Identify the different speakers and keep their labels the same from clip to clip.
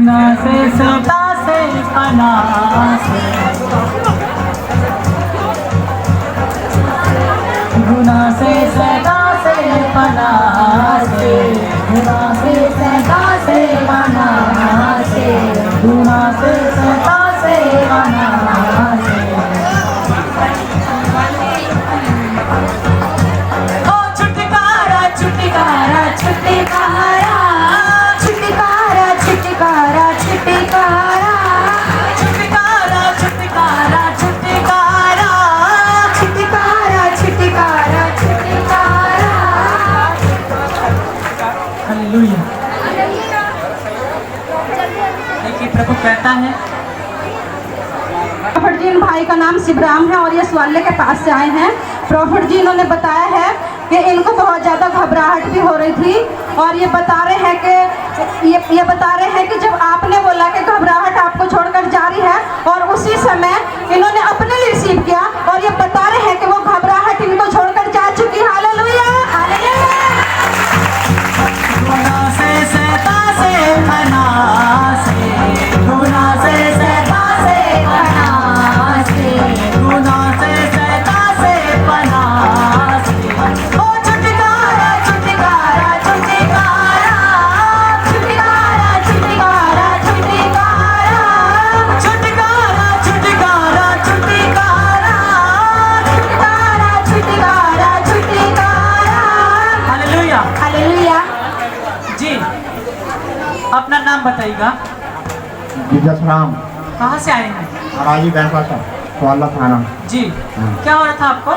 Speaker 1: गुनाह से सदा से पनाह से, गुनाह से सदा से पनाह से, गुनाह से सदा से पनाह से, गुनाह से सदा से पनाह से। ओ छुटकारा छुटकारा छुटकारा, छुटकारा छुटकारा छुटकारा, छुटकारा छुटकारा छुटकारा, छुटकारा छुटकारा छुटकारा। हालेलुया। देखिए प्रभु कहता है,
Speaker 2: प्रॉफिट जी, इन भाई का नाम शिवराम है और ये स्वाल्य के पास से आए हैं। प्रॉफिट जी इन्होंने बताया है कि इनको बहुत ज़्यादा घबराहट भी हो रही थी और ये बता रहे हैं कि जब आपने बोला कि घबराहट आपको छोड़कर जा रही है और उसी समय इन्होंने अपने लिए रिसीव किया और ये बता रहे हैं कि वो घबराहट इनको छोड़कर जा चुकी है। Hallelujah hallelujah.
Speaker 1: गुनाह से सदा से पनाह से, गुनाह से सदा से पनाह से, गुनाह से सदा से पनाह से। ओ छुटकारा छुटकारा छुटकारा, छुटकारा छुटकारा छुटकारा, छुटकारा छुटकारा छुटकारा, छुटकारा छुटकारा छुटकारा। Hallelujah
Speaker 2: hallelujah.
Speaker 1: जी, अपना नाम बताइएगा।
Speaker 3: जीजस राम,
Speaker 1: कहाँ से आए हैं?
Speaker 3: हराजी बैंका था, स्वाला थाना।
Speaker 1: जी, क्या हो रहा था आपको?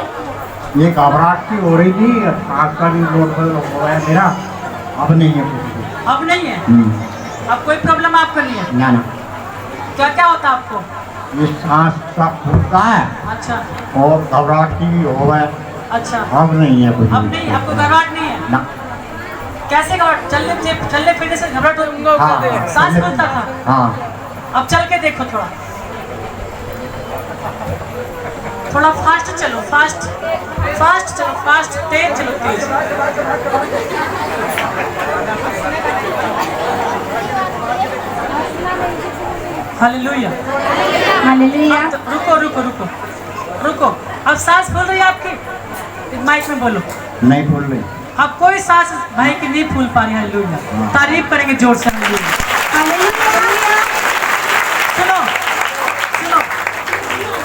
Speaker 3: ये घबराहट की हो रही थी, खासकर रोड पर हो गया मेरा। अब नहीं है कुछ भी।
Speaker 1: अब नहीं है? अब कोई प्रॉब्लम आपको नहीं है?
Speaker 3: ना ना,
Speaker 1: क्या क्या होता आपको?
Speaker 3: ये सांस का फूलता है
Speaker 1: अच्छा
Speaker 3: और घबराहट की भी हो गया।
Speaker 1: अच्छा,
Speaker 3: अब नहीं है कुछ
Speaker 1: अब
Speaker 3: भी।
Speaker 1: नहीं, आपको घबराहट नहीं है?
Speaker 3: ना।
Speaker 1: कैसे घबराहट? चलने फिरने से घबराहट हो?
Speaker 3: हाँ,
Speaker 1: सांस
Speaker 3: चलने-
Speaker 1: फूलता था?
Speaker 3: हाँ,
Speaker 1: अब चल के देखो, थोड़ा फास्ट चलो, फास्ट फास्ट चलो, फास्ट तेज चलो, तेज। Hallelujah
Speaker 2: hallelujah.
Speaker 1: रुको रुको रुको रुको, अब सांस फूल रही है आपकी? माइक में बोलो।
Speaker 3: नहीं फूल रही।
Speaker 1: अब कोई सांस भाई की नहीं फूल पा रही है। हालेलुया, तारीफ करेंगे जोर से। हालेलुया। सुनो सुनो,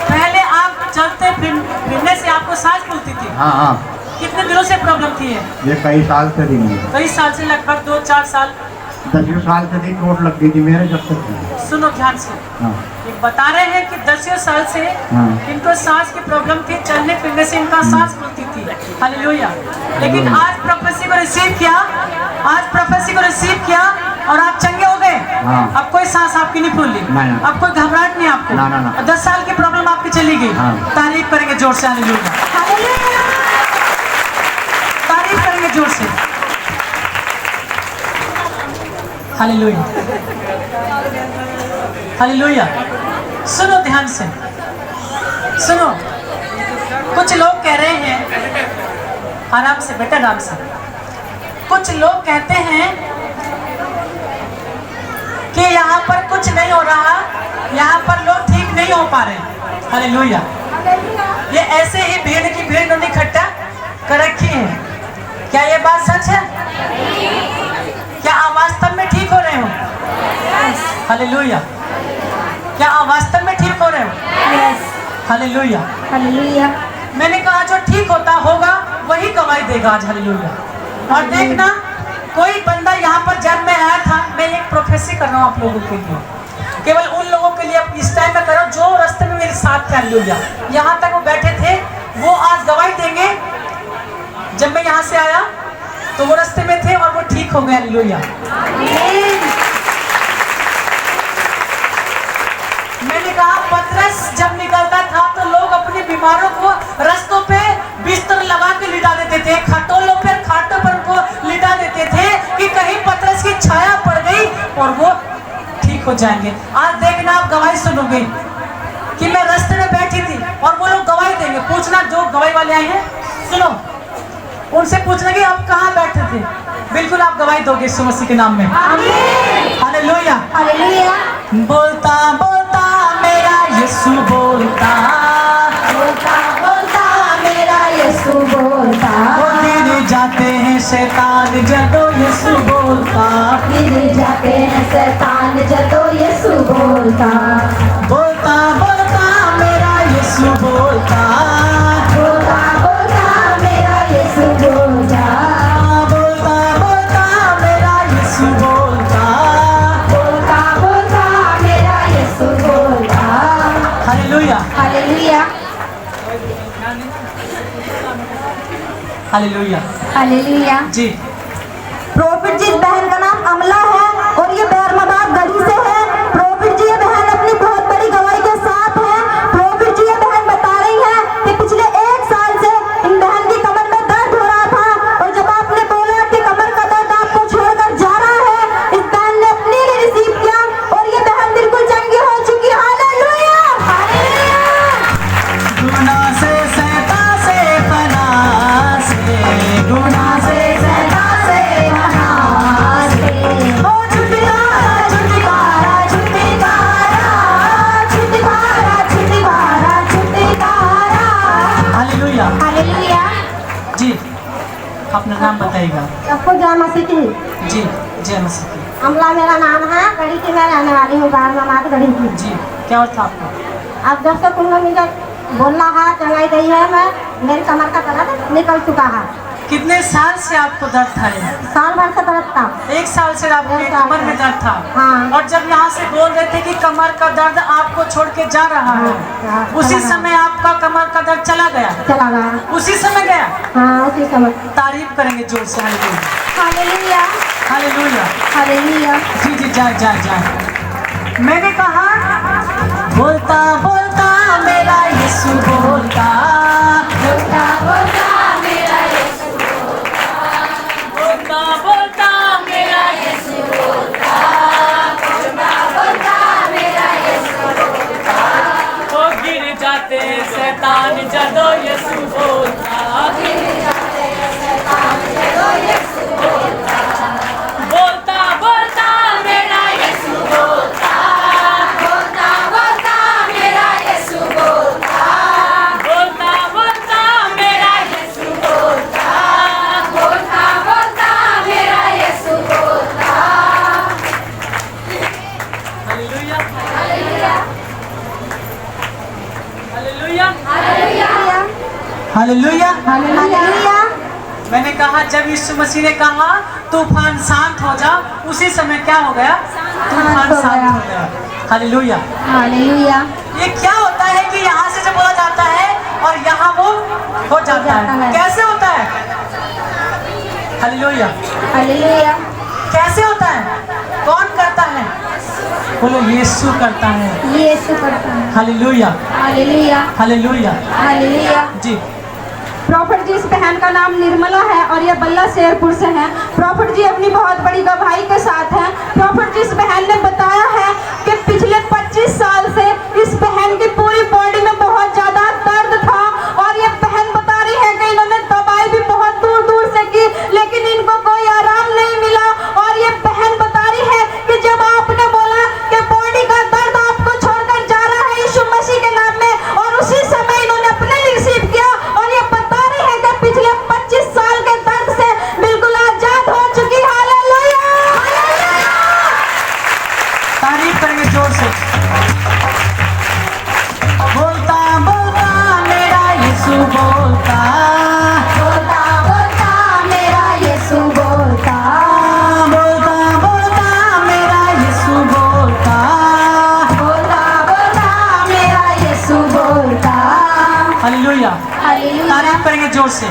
Speaker 1: पहले आप चलते फिरने से आपको सांस फूलती थी?
Speaker 3: हाँ हाँ,
Speaker 1: कितने दिनों से प्रॉब्लम थी है?
Speaker 3: ये कई साल से थी मुझे।
Speaker 1: कई साल से, लगभग 2-4 साल।
Speaker 3: 10 साल से थी, चोट लग गई थी मेरे जब तक थी।
Speaker 1: सुनो ध्यान से,
Speaker 3: हाँ
Speaker 1: ये बता रहे हैं कि 10 साल से
Speaker 3: हाँ।
Speaker 1: इनको सांस की प्रॉब्लम थी, चलने फिरने से इनका सांस फूलती थी। हालेलुया। लेकिन आज प्रोफेसी को रिसीव किया, आज प्रोफेसी को रिसीव किया और आप चंगे हो गए।
Speaker 3: हाँ।
Speaker 1: अब कोई सांस आपकी नहीं फूली,
Speaker 3: ना, ना।
Speaker 1: अब कोई घबराहट नहीं आपको।
Speaker 3: ना, ना, ना।
Speaker 1: 10 साल की प्रॉब्लम आपकी चली गई।
Speaker 3: हाँ।
Speaker 1: तारीफ करेंगे जोर से। हालेलुया, तारीफ करेंगे जोर से। Hallelujah hallelujah. सुनो ध्यान से, सुनो। कुछ लोग कह रहे हैं, आराम से बेटा, आराम से। कुछ लोग कहते हैं कि यहाँ पर कुछ नहीं हो रहा, यहाँ पर लोग ठीक नहीं हो पा रहे। हालेलुया। ये ऐसे ही भीड़ की भीड़ उन्होंने इकट्ठा कर रखी है। क्या ये बात सच है? क्या आप वास्तव में ठीक हो रहे हो? हालेलुया। क्या आप वास्तव में ठीक हो रहे हो? Hallelujah
Speaker 2: hallelujah.
Speaker 1: मैंने कहा जो ठीक होता होगा वही गवाही देगा आज। हालेलुया। और देखना, कोई बंदा यहाँ पर जब मैं आया था, मैं एक प्रोफेसी कर रहा हूँ आप लोगों के लिए, केवल उन लोगों के लिए इस टाइम में करो जो रास्ते में मेरे साथ थे। हालेलुया। यहाँ तक वो बैठे थे, वो आज गवाही देंगे। जब मैं यहाँ से आया तो वो रास्ते में थे और वो ठीक हो गए। हालेलुया। मैंने कहा पतरस जब निकलता था तो लोग अपने बीमारों को रास्तों पे बिस्तर लगा के लिटा देते थे, खटोलों पे खाटों पर उनको लिटा देते थे कि कहीं पतरस की छाया पड़ गई और वो ठीक हो जाएंगे। आज देखना, आप गवाही सुनोगे कि मैं रास्ते में बैठी थी और वो लोग गवाही देंगे। पूछना, जो गवाही वाले आए हैं, सुनो, उनसे पूछना कि आप कहाँ बैठे थे। बिल्कुल आप गवाही दोगे यीशु मसीह के नाम में। हालेलुया। बोलता बोलता मेरा यीशु बोलता,
Speaker 2: बोलता बोलता मेरा यीशु बोलता,
Speaker 1: वो गिर जाते हैं शैतान जदों यीशु बोलता,
Speaker 2: गिर जाते हैं शैतान जदों यीशु बोलता,
Speaker 1: बोलता बोलता मेरा यीशु बोलता,
Speaker 2: बोलता बोलता मेरा यीशु बोलता,
Speaker 1: बोलता बोलता मेरा यीशु बोलता,
Speaker 2: बोलता बोलता मेरा यीशु बोलता।
Speaker 1: Hallelujah
Speaker 2: hallelujah
Speaker 1: hallelujah
Speaker 2: hallelujah.
Speaker 1: जी।
Speaker 2: प्रॉफिट जी, इस बहन का नाम अमला है और ये बैरमाबाद गढ़ी से है। प्रॉफिट जी, ये बहन अपनी बहुत बड़ी गवाही के साथ है। प्रॉफिट जी, ये बहन बता रही है कि पिछले 1 साल से इन बहन की कमर में दर्द हो रहा था और जब आपने बोला कि कमर का दर्द आपको छोड़कर जा रहा है, इस बहन ने अपने लिए रिसीव किया और ये बहन बिल्कुल चंगी हो चुकी। Hallelujah hallelujah.
Speaker 1: गुनाह से सैता से पना से, गुनाह से सैता से पना से, ओ छुटकारा छुटकारा छुटकारा छुटकारा छुटकारा छुटकारा। Hallelujah
Speaker 2: hallelujah.
Speaker 1: जी। अपना नाम बताइएगा।
Speaker 2: सबको जय मसीह की।
Speaker 1: जी, जय मसीह की।
Speaker 2: अमला मेरा नाम है, गढ़ी की मैं रहने वाली हूँ, बैरमाबाद गढ़ी की।
Speaker 1: जी, क्या हुआ था आपको?
Speaker 2: अब जब से तुमने मुझे बोलना है, चलाई गई है, मैं मेरी कमर का दर्द निकल चुका है।
Speaker 1: कितने साल से आपको दर्द था? ये
Speaker 2: साल भर से दर्द था।
Speaker 1: 1 साल से आपके
Speaker 2: 1 साल
Speaker 1: कमर में दर्द था।
Speaker 2: हाँ।
Speaker 1: और जब यहाँ से बोल रहे थे कि कमर का दर्द आपको छोड़ के जा रहा है,
Speaker 2: हाँ,
Speaker 1: उसी
Speaker 2: चला
Speaker 1: समय आपका कमर का दर्द चला गया?
Speaker 2: चला गया।
Speaker 1: उसी समय गया?
Speaker 2: हाँ, उसी समय।
Speaker 1: तारीफ करेंगे जोर से। Hallelujah
Speaker 2: hallelujah
Speaker 1: hallelujah.
Speaker 2: हालेलुया।
Speaker 1: जी जी, जाए जाए जाए। मैंने कहा बोलता बोलता मेरा यीशु बोलता,
Speaker 2: बोलता बोलता मेरा यीशु बोलता,
Speaker 1: बोलता बोलता मेरा यीशु बोलता,
Speaker 2: बोलता बोलता मेरा यीशु बोलता,
Speaker 1: वो गिर जाते शैतान जदों यीशु बोलता,
Speaker 2: गिर जाते हैं शैतान जदों यीशु बोलता,
Speaker 1: बोलता बोलता मेरा यीशु बोलता,
Speaker 2: बोलता बोलता मेरा यीशु बोलता,
Speaker 1: बोलता बोलता मेरा यीशु
Speaker 2: बोलता बोलता बोलता मेरा यीशु बोलता।
Speaker 1: Hallelujah
Speaker 2: hallelujah
Speaker 1: hallelujah
Speaker 2: hallelujah
Speaker 1: hallelujah.
Speaker 2: Hallelujah.
Speaker 1: मैंने कहा जब यीशु मसीह ने कहा तूफान शांत हो जा, उसी समय क्या हो गया? तूफान शांत हो गया। हालेलुया।
Speaker 2: हालेलुया।
Speaker 1: ये क्या होता है कि यहाँ से जब बोला जाता है और यहाँ वो हो जाता है? कैसे होता है? हालेलुया।
Speaker 2: हालेलुया।
Speaker 1: कैसे होता है? कौन करता है? बोलो, यीशु करता है।
Speaker 2: यीशु करता है।
Speaker 1: Hallelujah
Speaker 2: hallelujah
Speaker 1: hallelujah.
Speaker 2: हालेलुया।
Speaker 1: जी।
Speaker 2: प्रॉफिट जी, इस बहन का नाम निर्मला है और ये बल्ला शेरपुर से है। प्रॉफिट जी अपनी बहुत बड़ी गवाही के साथ हैं। प्रॉफिट जी, इस बहन ने बताया है कि पिछले 25 साल से इस बहन की पूरी बॉडी में बहुत ज्यादा दर्द था और ये बहन बता रही है कि इन्होंने दवाई भी बहुत दूर दूर से की, लेकिन इनको कोई आराम नहीं मिला। और ये बहन बता रही है कि जब आपने बोला कि बॉडी का दर्द आपको छोड़कर जा रहा है यीशु मसीह के नाम में, और उसी समय इन्होंने अपने लिए रिसीव किया और ये बता रही है कि पिछले 25 साल के दर्द से बिल्कुल आजाद हो चुकी। Hallelujah hallelujah.
Speaker 1: तारीफ करेंगे जोर से। बोलता बोलता मेरा यीशु बोलता,
Speaker 2: बोलता बोलता मेरा यीशु बोलता,
Speaker 1: बोलता बोलता मेरा यीशु बोलता,
Speaker 2: बोलता बोलता मेरा यीशु बोलता।
Speaker 1: हालेलुया।
Speaker 2: हालेलुया।
Speaker 1: तारीफ करेंगे जोर से।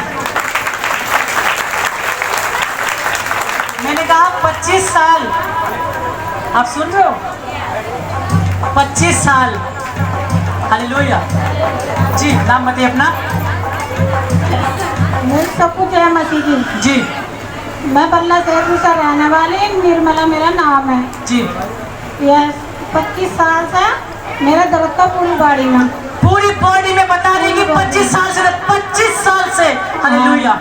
Speaker 1: मैंने कहा 25 साल, आप सुन रहे हो? 25 साल। हालेलुया। जी, नाम बताइए अपना।
Speaker 2: मैं सब कुछ है मसीह की।
Speaker 1: जी
Speaker 2: मैं बल्ला शेरपुर से रहने वाली, निर्मला मेरा नाम है।
Speaker 1: जी।
Speaker 2: यह 25 साल से मेरा दर्द था पूरी बॉडी में।
Speaker 1: पूरी बॉडी में बता रही कि 25 साल से, 25 साल से। हालेलुया।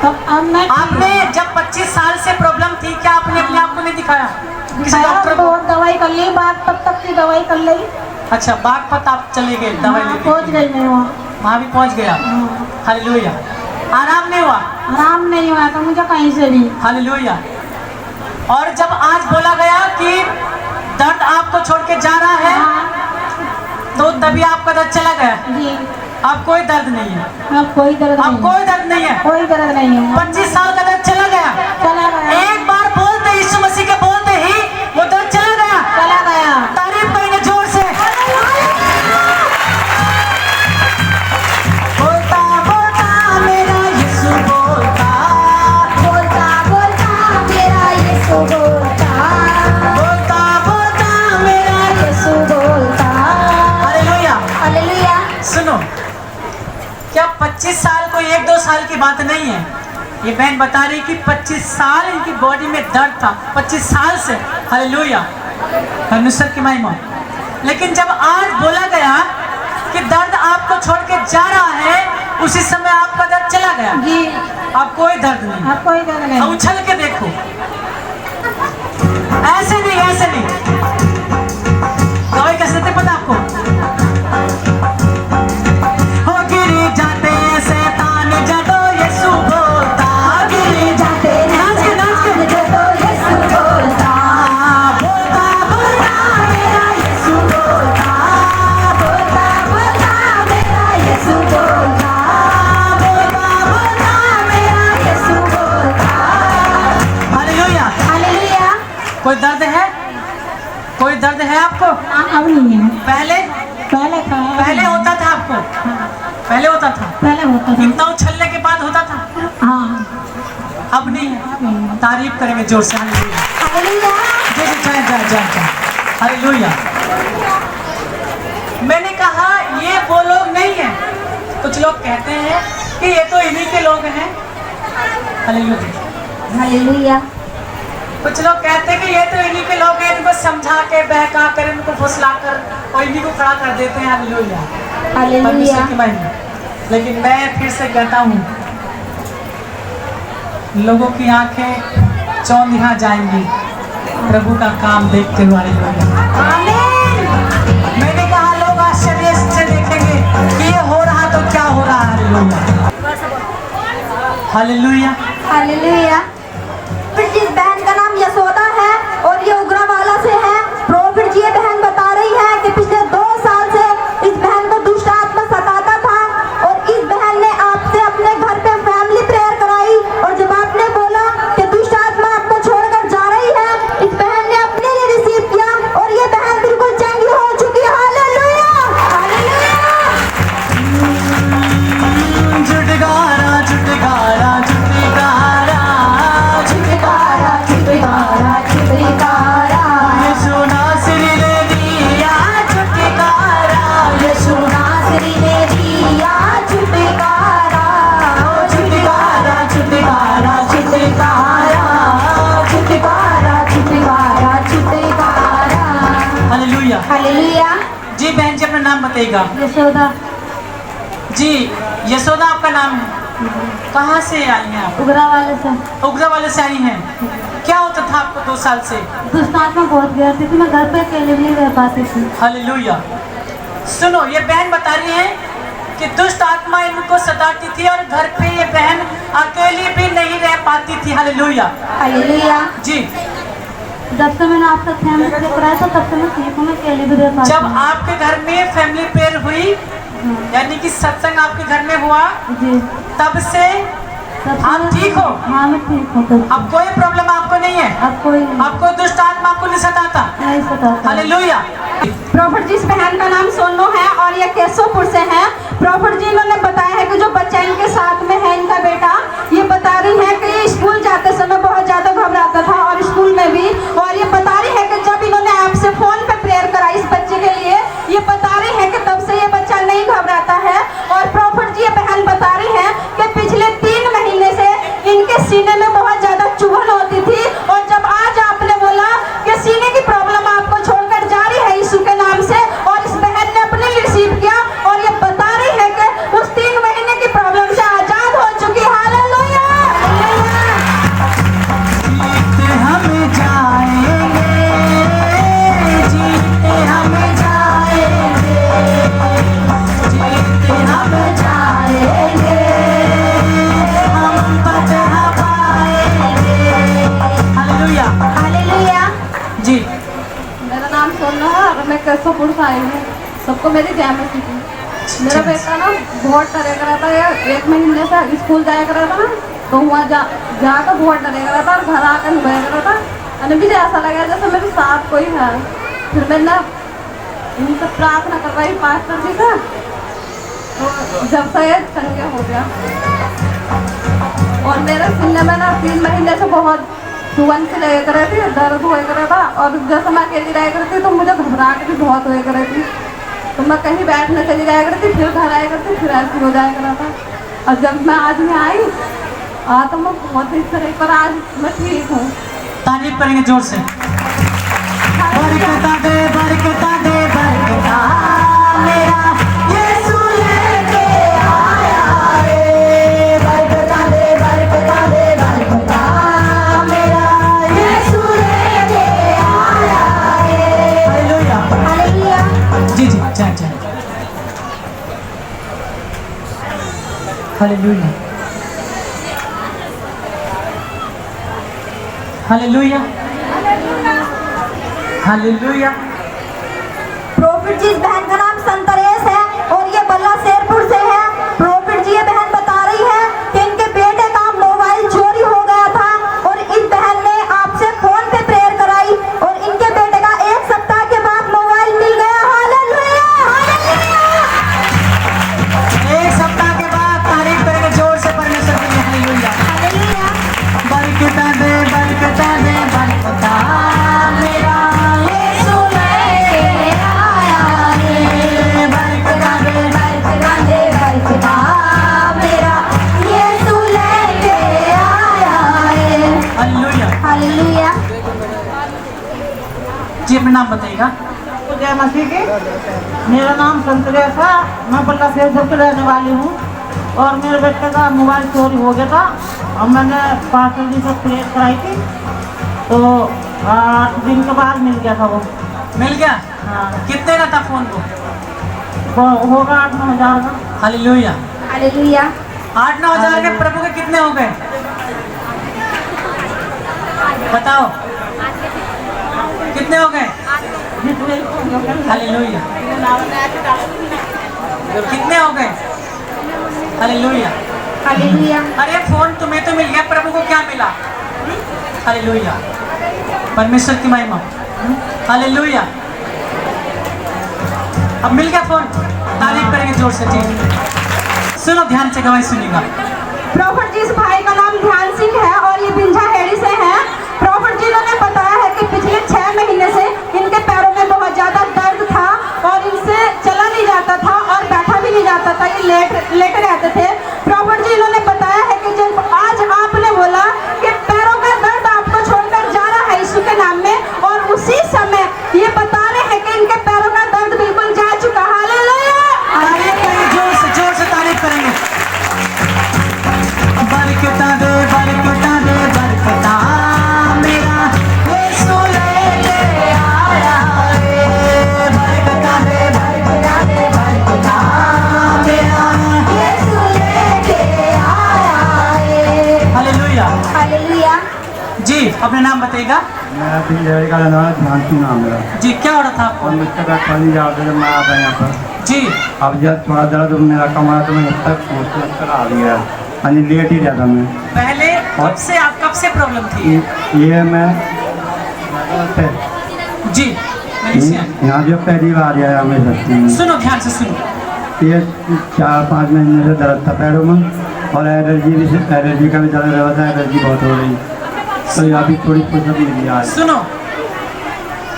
Speaker 2: तो अब मैं
Speaker 1: आपने जब 25 साल से प्रॉब्लम थी, क्या आपने अपने आप को नहीं दिखाया? किसी डॉक्टर को?
Speaker 2: बहुत दवाई कर ली, बात तब की दवाई कर ली।
Speaker 1: अच्छा, बागपत आप चले गए दवाई लेने?
Speaker 2: पहुँच गई मैं
Speaker 1: वहाँ भी पहुँच गया। हालेलुया। आराम नहीं हुआ?
Speaker 2: आराम नहीं हुआ तो मुझे कहीं से भी।
Speaker 1: हालेलुया। और जब आज बोला गया कि दर्द आपको छोड़ के जा रहा है, तो तभी आपका दर्द चला गया?
Speaker 2: जी।
Speaker 1: अब कोई दर्द नहीं है?
Speaker 2: अब कोई दर्द
Speaker 1: अब
Speaker 2: नहीं,
Speaker 1: कोई दर्द नहीं है?
Speaker 2: कोई दर्द नहीं है।
Speaker 1: 25 साल का दर्द चला गया?
Speaker 2: चला गया।
Speaker 1: एक बार बोलते यीशु मसीह के बोलते ही वो दर्द चला गया?
Speaker 2: चला गया।
Speaker 1: तारीफ करेंगे जोर से। बोलता बोलता मेरा यीशु बोलता,
Speaker 2: बोलता बोलता मेरा यीशु बोलता,
Speaker 1: बोलता बोलता मेरा
Speaker 2: यीशु बोलता।
Speaker 1: हालेलुया।
Speaker 2: हालेलुया।
Speaker 1: सुनो, क्या 25 साल कोई 1-2 साल की बात नहीं है। ये बहन बता रही कि 25 साल इनकी बॉडी में दर्द था, 25 साल से। हालेलुया, परमेश्वर की महिमा। लेकिन जब आज बोला गया कि दर्द आपको छोड़ के जा रहा है, उसी समय आपका दर्द चला गया।
Speaker 2: जी।
Speaker 1: अब कोई दर्द नहीं।
Speaker 2: अब कोई दर्द नहीं।
Speaker 1: अब उछल के देखो, ऐसे नहीं, ऐसे नहीं। दवाई कैसे देते पता आपको? हो गिरी जाते शैतान जदो यीशु बोलता, गिरी जाते शैतान जदो यीशु बोलता, बोलता बोलता मेरा यीशु बोलता, बोलता बोलता मेरा यीशु बोलता, बोलता बोलता मेरा यीशु बोलता। हालेलुया।
Speaker 2: हालेलुया।
Speaker 1: कोई दर्द है? कोई दर्द है आपको?
Speaker 2: अब नहीं है।
Speaker 1: पहले
Speaker 2: पहले था।
Speaker 1: पहले होता था आपको? पहले होता था?
Speaker 2: पहले होता था।
Speaker 1: इतना उछलने के बाद होता था?
Speaker 2: हाँ।
Speaker 1: अब नहीं है। तारीफ करेंगे जोर से। हालेलुया।
Speaker 2: हालेलुया।
Speaker 1: हालेलुया। मैंने कहा ये वो लोग नहीं है। कुछ लोग कहते हैं कि ये तो इन्हीं के लोग हैं। हालेलुया।
Speaker 2: हालेलुया।
Speaker 1: कुछ लोग कहते हैं कि ये तो इन्हीं के लोग हैं, इनको समझा के बहका कर इनको फुसला कर और इन्हीं को खड़ा कर देते हैं। Hallelujah,
Speaker 2: hallelujah.
Speaker 1: परमेश्वर की महिमा। लेकिन मैं फिर से कहता हूँ, लोगों की आंखें चौंधिया जाएंगी प्रभु का काम देखते हुए। हालेलुया। मैंने कहा लोग आश्चर्य से देखेंगे कि ये हो रहा तो क्या हो रहा है। हालेलुया।
Speaker 2: हालेलुया। फिर जिस बहन का नाम यशोदा है और ये उग्रवाला से है, प्रोफिट जी ये बहन बता रही है कि पिछले 2 साल से इस बहन को दुष्ट आत्मा सताता था और इस बहन ने आपसे अपने घर पे फैमिली प्रेयर कराई और जब आपने बोला कि दुष्ट आत्मा आपको छोड़कर जा रही है, इस बहन ने अपने लिए रिसीव किया और ये बहन बिल्कुल चंगी हो चुकी है। हालेलुया। हालेलुया।
Speaker 1: झुटकारा झुटकारा झुटकारा झुटकारा
Speaker 2: छुटकारा छुटकारा
Speaker 1: यीशु नासरी ने दिया झुटकारा,
Speaker 2: यीशु नासरी ने दिया छुटकारा।
Speaker 1: झुटकारा झुटकारा झुटकारा।
Speaker 2: छुटकारा छुटकारा छुटकारा।
Speaker 1: हालेलुया।
Speaker 2: हालेलुया।
Speaker 1: जी बहन जी अपना नाम बताइएगा।
Speaker 2: यशोदा।
Speaker 1: जी यशोदा आपका नाम है। कहाँ से आई हैं आप?
Speaker 2: उग्रवाले से।
Speaker 1: उग्रा वाले से आई हैं। क्या होता था आपको 2 साल से?
Speaker 2: दुष्ट आत्मा बहुत गिरती थी, मैं घर पे अकेले भी नहीं रह पाती थी।
Speaker 1: हालेलुया। सुनो, ये बहन बता रही है कि दुष्ट आत्मा इनको सताती थी और घर पे ये बहन अकेली भी नहीं रह पाती थी। हालेलुया।
Speaker 2: हालेलुया।
Speaker 1: जी,
Speaker 2: जब से मैंने आपका फैमिली प्रेयर कराया था तब से मैं ठीक हूँ, मैं अकेले भी रह पाती
Speaker 1: जब
Speaker 2: हूँ।
Speaker 1: आपके घर में फैमिली प्रेयर हुई, यानी कि सत्संग आपके घर में हुआ,
Speaker 2: जी।
Speaker 1: तब से
Speaker 2: तब से
Speaker 1: आप
Speaker 2: मैं-
Speaker 1: ठीक हो?
Speaker 2: हाँ मैं ठीक हूँ तब से।
Speaker 1: अब कोई प्रॉब्लम आपको नहीं है?
Speaker 2: अब कोई नहीं।
Speaker 1: अब कोई दुष्ट आत्मा आपको नहीं सताता?
Speaker 2: नहीं सताता।
Speaker 1: हालेलुया।
Speaker 2: प्रॉफिट जी इस बहन का नाम सोनू है और ये केशवपुर से है। प्रॉफिट जी इन्होंने बताया है कि जो बच्चा इनके साथ में है, इनका बेटा, ये बता रही है कि ये स्कूल जाते समय बहुत ज्यादा घबराता था और स्कूल में भी, और ये बता रही है कि जब इन्होंने आपसे फोन पे प्रेयर करा इस बच्चे के लिए, ये बता रही है कि तब से ये बच्चा नहीं घबराता है। और प्रॉफिट जी ये बहन बता रही है कि पिछले 3 महीने से इनके सीने में बहुत ज्यादा चुभन होती थी और जब आज आपने बोला कि सीने की प्रॉब्लम आपको छोड़कर जा रही है यीशु के नाम से, और इस बहन ने अपने लिए रिसीव किया और ये बता रही है कि उस 3 महीने की प्रॉब्लम से आजाद हो चुकी है। हालेलुया।
Speaker 1: हम जाए
Speaker 2: नाम सोना है और मैं केशवपुर से आई हूँ। सबको मेरी जय मसीह की। मेरा बेटा ना बहुत डरेगा रहता है, 1 महीने से स्कूल जाया कर रहा था ना, तो वहाँ जाकर बहुत डरेगा रहता और घर आकर रोया कर रहा था। और मुझे ऐसा लगा जैसे मेरे साथ कोई है। फिर मैं ना इनसे प्रार्थना कर रही पास्टर जी से, तो जब से ये चंगे हो गया। और मेरे सीने में ना 3 महीने से बहुत सुगन से लगे कर रही थी, दर्द हुआ कर रहा था। और जैसे मैं अकेली रह करती थी तो मुझे घबराहट भी बहुत हुआ कर रही थी, तो मैं कहीं बैठने चली जाया करती, फिर घर आया करती, फिर ऐसे हो जाया करा था। और जब मैं आज यहाँ आई तो मैं बहुत ही तरह पर आज मैं ठीक हूँ।
Speaker 1: तारीफ करेंगे जोर से। बरकता दे बरकता दे बरकता मेरा यीशु लेके आया रे। बरकता दे बरकता दे बरकता मेरा यीशु लेके आया रे। Hallelujah
Speaker 2: hallelujah.
Speaker 1: जी जी जय जय। Hallelujah hallelujah hallelujah.
Speaker 2: Prophet ji इस बहन का नाम संतरेश है और ये बल्ला शेरपुर से है। प्रॉफिट जी ये बहन बता रही है कि इनके बेटे का मोबाइल चोरी हो गया था और इस बहन ने आपसे फोन पे प्रेयर कराई और इनके बेटे का 1 सप्ताह के बाद मोबाइल मिल गया। Hallelujah hallelujah.
Speaker 1: 1 सप्ताह के बाद तारीफ करेंगे जोर से परमेश्वर की। Hallelujah
Speaker 2: hallelujah.
Speaker 1: बरकता दे बरकता दे बरकता मेरा यीशु लेके आया रे। बरकता दे
Speaker 2: बरकता दे बरकता मेरा यीशु लेके आया है।
Speaker 1: हालेलुया।
Speaker 2: हालेलुया।
Speaker 1: जी अपना नाम बताइएगा।
Speaker 4: जय मसीह की। मेरा नाम संतरेश है, मैं बल्ला शेरपुर की रहने वाली हूँ। और मेरे बेटे का मोबाइल चोरी हो गया था और मैंने पास्टर जी से प्रेयर कराई थी, तो 8 दिन के बाद मिल गया था वो।
Speaker 1: मिल गया?
Speaker 4: हाँ,
Speaker 1: कितने का था फोन को?
Speaker 4: वो होगा 8-9 हज़ार का।
Speaker 1: हालेलुया।
Speaker 2: हालेलुया।
Speaker 1: 8-9 हजार के प्रभु के कितने हो गए बताओ, कितने हो गए? हालेलुया। कितने हो गए? हालेलुया।
Speaker 2: हालेलुया।
Speaker 1: अरे फोन तुम्हें तो मिल गया, प्रभु को क्या मिला? हालेलुया। परमेश्वर की महिमा। हालेलुया। अब मिल गया फोन, तारीफ करेंगे जोर से। ठीक सुनो, ध्यान से गवाही सुनिएगा।
Speaker 2: प्रॉफिट जी इस भाई का नाम ध्यान सिंह है और ये बिंझा हेड़ी से है। प्रॉफिट जी ने बताया है कि पिछले 6 महीने से इनके पैरों में बहुत ज्यादा दर्द था और इनसे चला नहीं जाता था और बैठा भी नहीं जाता था, ये लेटे रहते थे। प्रॉफिट जी इन्होंने बताया है कि जब आज आपने बोला कि पैरों का दर्द आपको छोड़कर जा रहा है यीशु के नाम में, और उसी समय ये बता रहे हैं कि इनके पैरों का दर्द बिल्कुल जा चुका। हालेलुया।
Speaker 1: तारीफ करेंगे जोर से तारीफ करेंगे। बरकता दे बरकता दे बरकता मेरा यीशु लेके आया रे। बरकता दे बरकता दे बरकता मेरा यीशु लेके आया रे। हालेलुया।
Speaker 2: हालेलुया।
Speaker 1: जी अपने नाम बताइएगा।
Speaker 3: मेरा दिल का नाम है ध्यान सिंह नाम मेरा।
Speaker 1: जी क्या हो रहा था आपको?
Speaker 3: और मुझसे बैठा नहीं जाते जब मैं आता यहाँ पर।
Speaker 1: जी
Speaker 3: अब जब थोड़ा दर्द मेरा कम आया तो मैं जब तक मुझसे आ गया, हाँ जी, लेट ही रहता मैं।
Speaker 1: पहले कब से प्रॉब्लम थी?
Speaker 3: ये मैं
Speaker 1: जी मलेशिया।
Speaker 3: यहाँ जो पहली बार आया मैं सस्ती में,
Speaker 1: सुनो ध्यान से सुनो।
Speaker 3: ये 4-5 महीने से दर्द था पैरों में और एलर्जी का भी दर्द रहा था, एलर्जी बहुत हो रही, तो यहाँ भी थोड़ी फुर्सत मिली आज।
Speaker 1: सुनो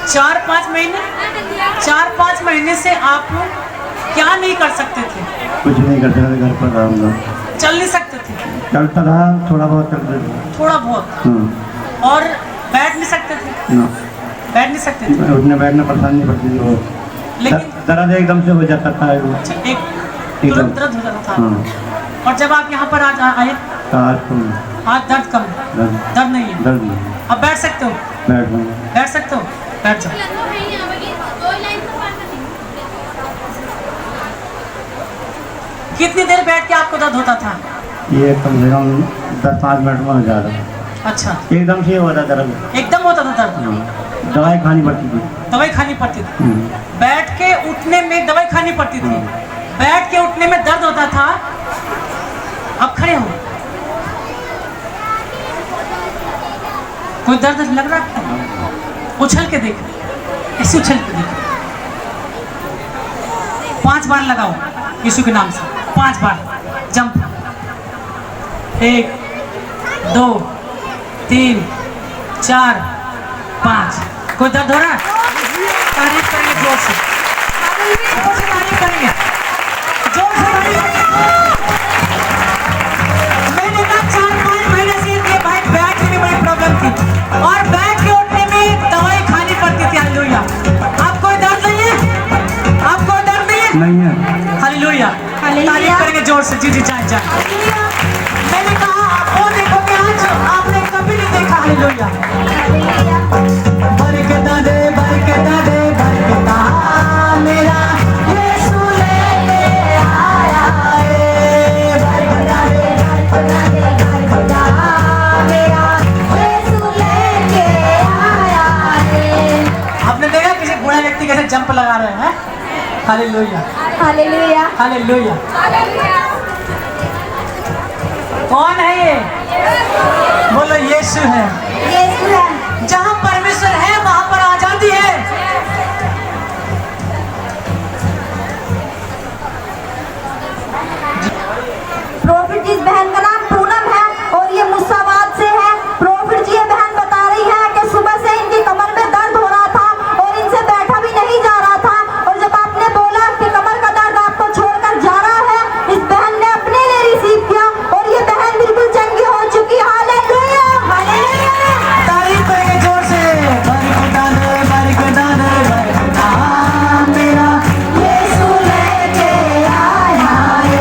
Speaker 1: 4-5 महीने से आप क्या नहीं कर सकते थे?
Speaker 3: कुछ नहीं करते थे, घर पर रहूँगा।
Speaker 1: चल नहीं सकते थे?
Speaker 3: चलता था, थोड़ा बहुत चलते थे।
Speaker 1: थोड़ा बहुत।
Speaker 3: हाँ।
Speaker 1: और बैठ नहीं सकते थे?
Speaker 3: ना,
Speaker 1: बैठ नहीं सकते थे।
Speaker 3: उठने बैठने परेशानी पड़ती थी वो,
Speaker 1: लेकिन
Speaker 3: दर्द एकदम से हो जाता था वो।
Speaker 1: अच्छा, एक तुरंत दर्द हो जाता था।
Speaker 3: हाँ।
Speaker 1: और जब आप यहाँ पर आज आए
Speaker 3: तो आज तो
Speaker 1: आज दर्द कम है? दर्द नहीं है?
Speaker 3: दर्द नहीं,
Speaker 1: अब बैठ सकते हो? बैठ सकते हो, बैठ जाओ। कितनी देर बैठ के आपको दर्द होता था?
Speaker 3: ये कम से कम 10-5 मिनट में हो जा रहा है।
Speaker 1: अच्छा,
Speaker 3: एकदम से हुआ था दर्द।
Speaker 1: एकदम होता था दर्द,
Speaker 3: दवाई खानी पड़ती थी।
Speaker 1: दवाई खानी पड़ती थी, बैठ के उठने में दवाई खानी पड़ती थी, बैठ के उठने में दर्द होता था। अब खड़े हो, कोई दर्द लग रहा है? उछल के देख, ऐसे उछल के देख, 5 बार लगाओ यीशु के नाम से, 5 बार जंप। 1 2 3 4 5। कोई दर्द हो रहा है? तारीफ करेंगे जोर से, जोर से तारीफ करेंगे, जोर से तारीफ करेंगे। मैंने कहा 4-5 महीने से ये भाई बैठने में बड़ी प्रॉब्लम थी और बैठ के उठने में दवाई खानी पड़ती थी। हालेलुया। आप कोई दर्द नहीं है? आप कोई दर्द नहीं है?
Speaker 3: नहीं है।
Speaker 1: हालेलुया। तारीफ करेंगे जोर से। जी जी, जाए। मैंने कहा वो देखोगे आज आपने कभी नहीं देखा। हालेलुया। बरकता दे, बरकता दे, बरकता मेरा यीशु लेके आया है। बरकता दे, बरकता दे, बरकता मेरा यीशु लेके आया है। आपने देखा किसी बूढ़े व्यक्ति कैसे जंप लगा रहे हैं? Hallelujah,
Speaker 2: hallelujah,
Speaker 1: hallelujah. कौन है ये? बोलो यीशु है।
Speaker 2: यीशु है।
Speaker 1: जहाँ परमेश्वर है वहाँ पर आजादी है।
Speaker 2: प्रॉफिट जी, इस बहन का नाम पूनम है और ये मुसावाद से है। प्रॉफिट जी, ये बहन बता रही है कि सुबह से इनकी कमर में दर्द हो रहा था और इनसे बैठा भी नहीं जा रहा था, और जब आपने बोला कि कमर का दर्द आपको छोड़कर जा रहा है, इस बहन ने अपने लिए रिसीव किया और ये बहन बिल्कुल चंगी हो चुकी। Hallelujah, hallelujah.
Speaker 1: तारीफ करेंगे जोर से। बरकता दे, बरकता दे, बरकता मेरा यीशु लेके आया है।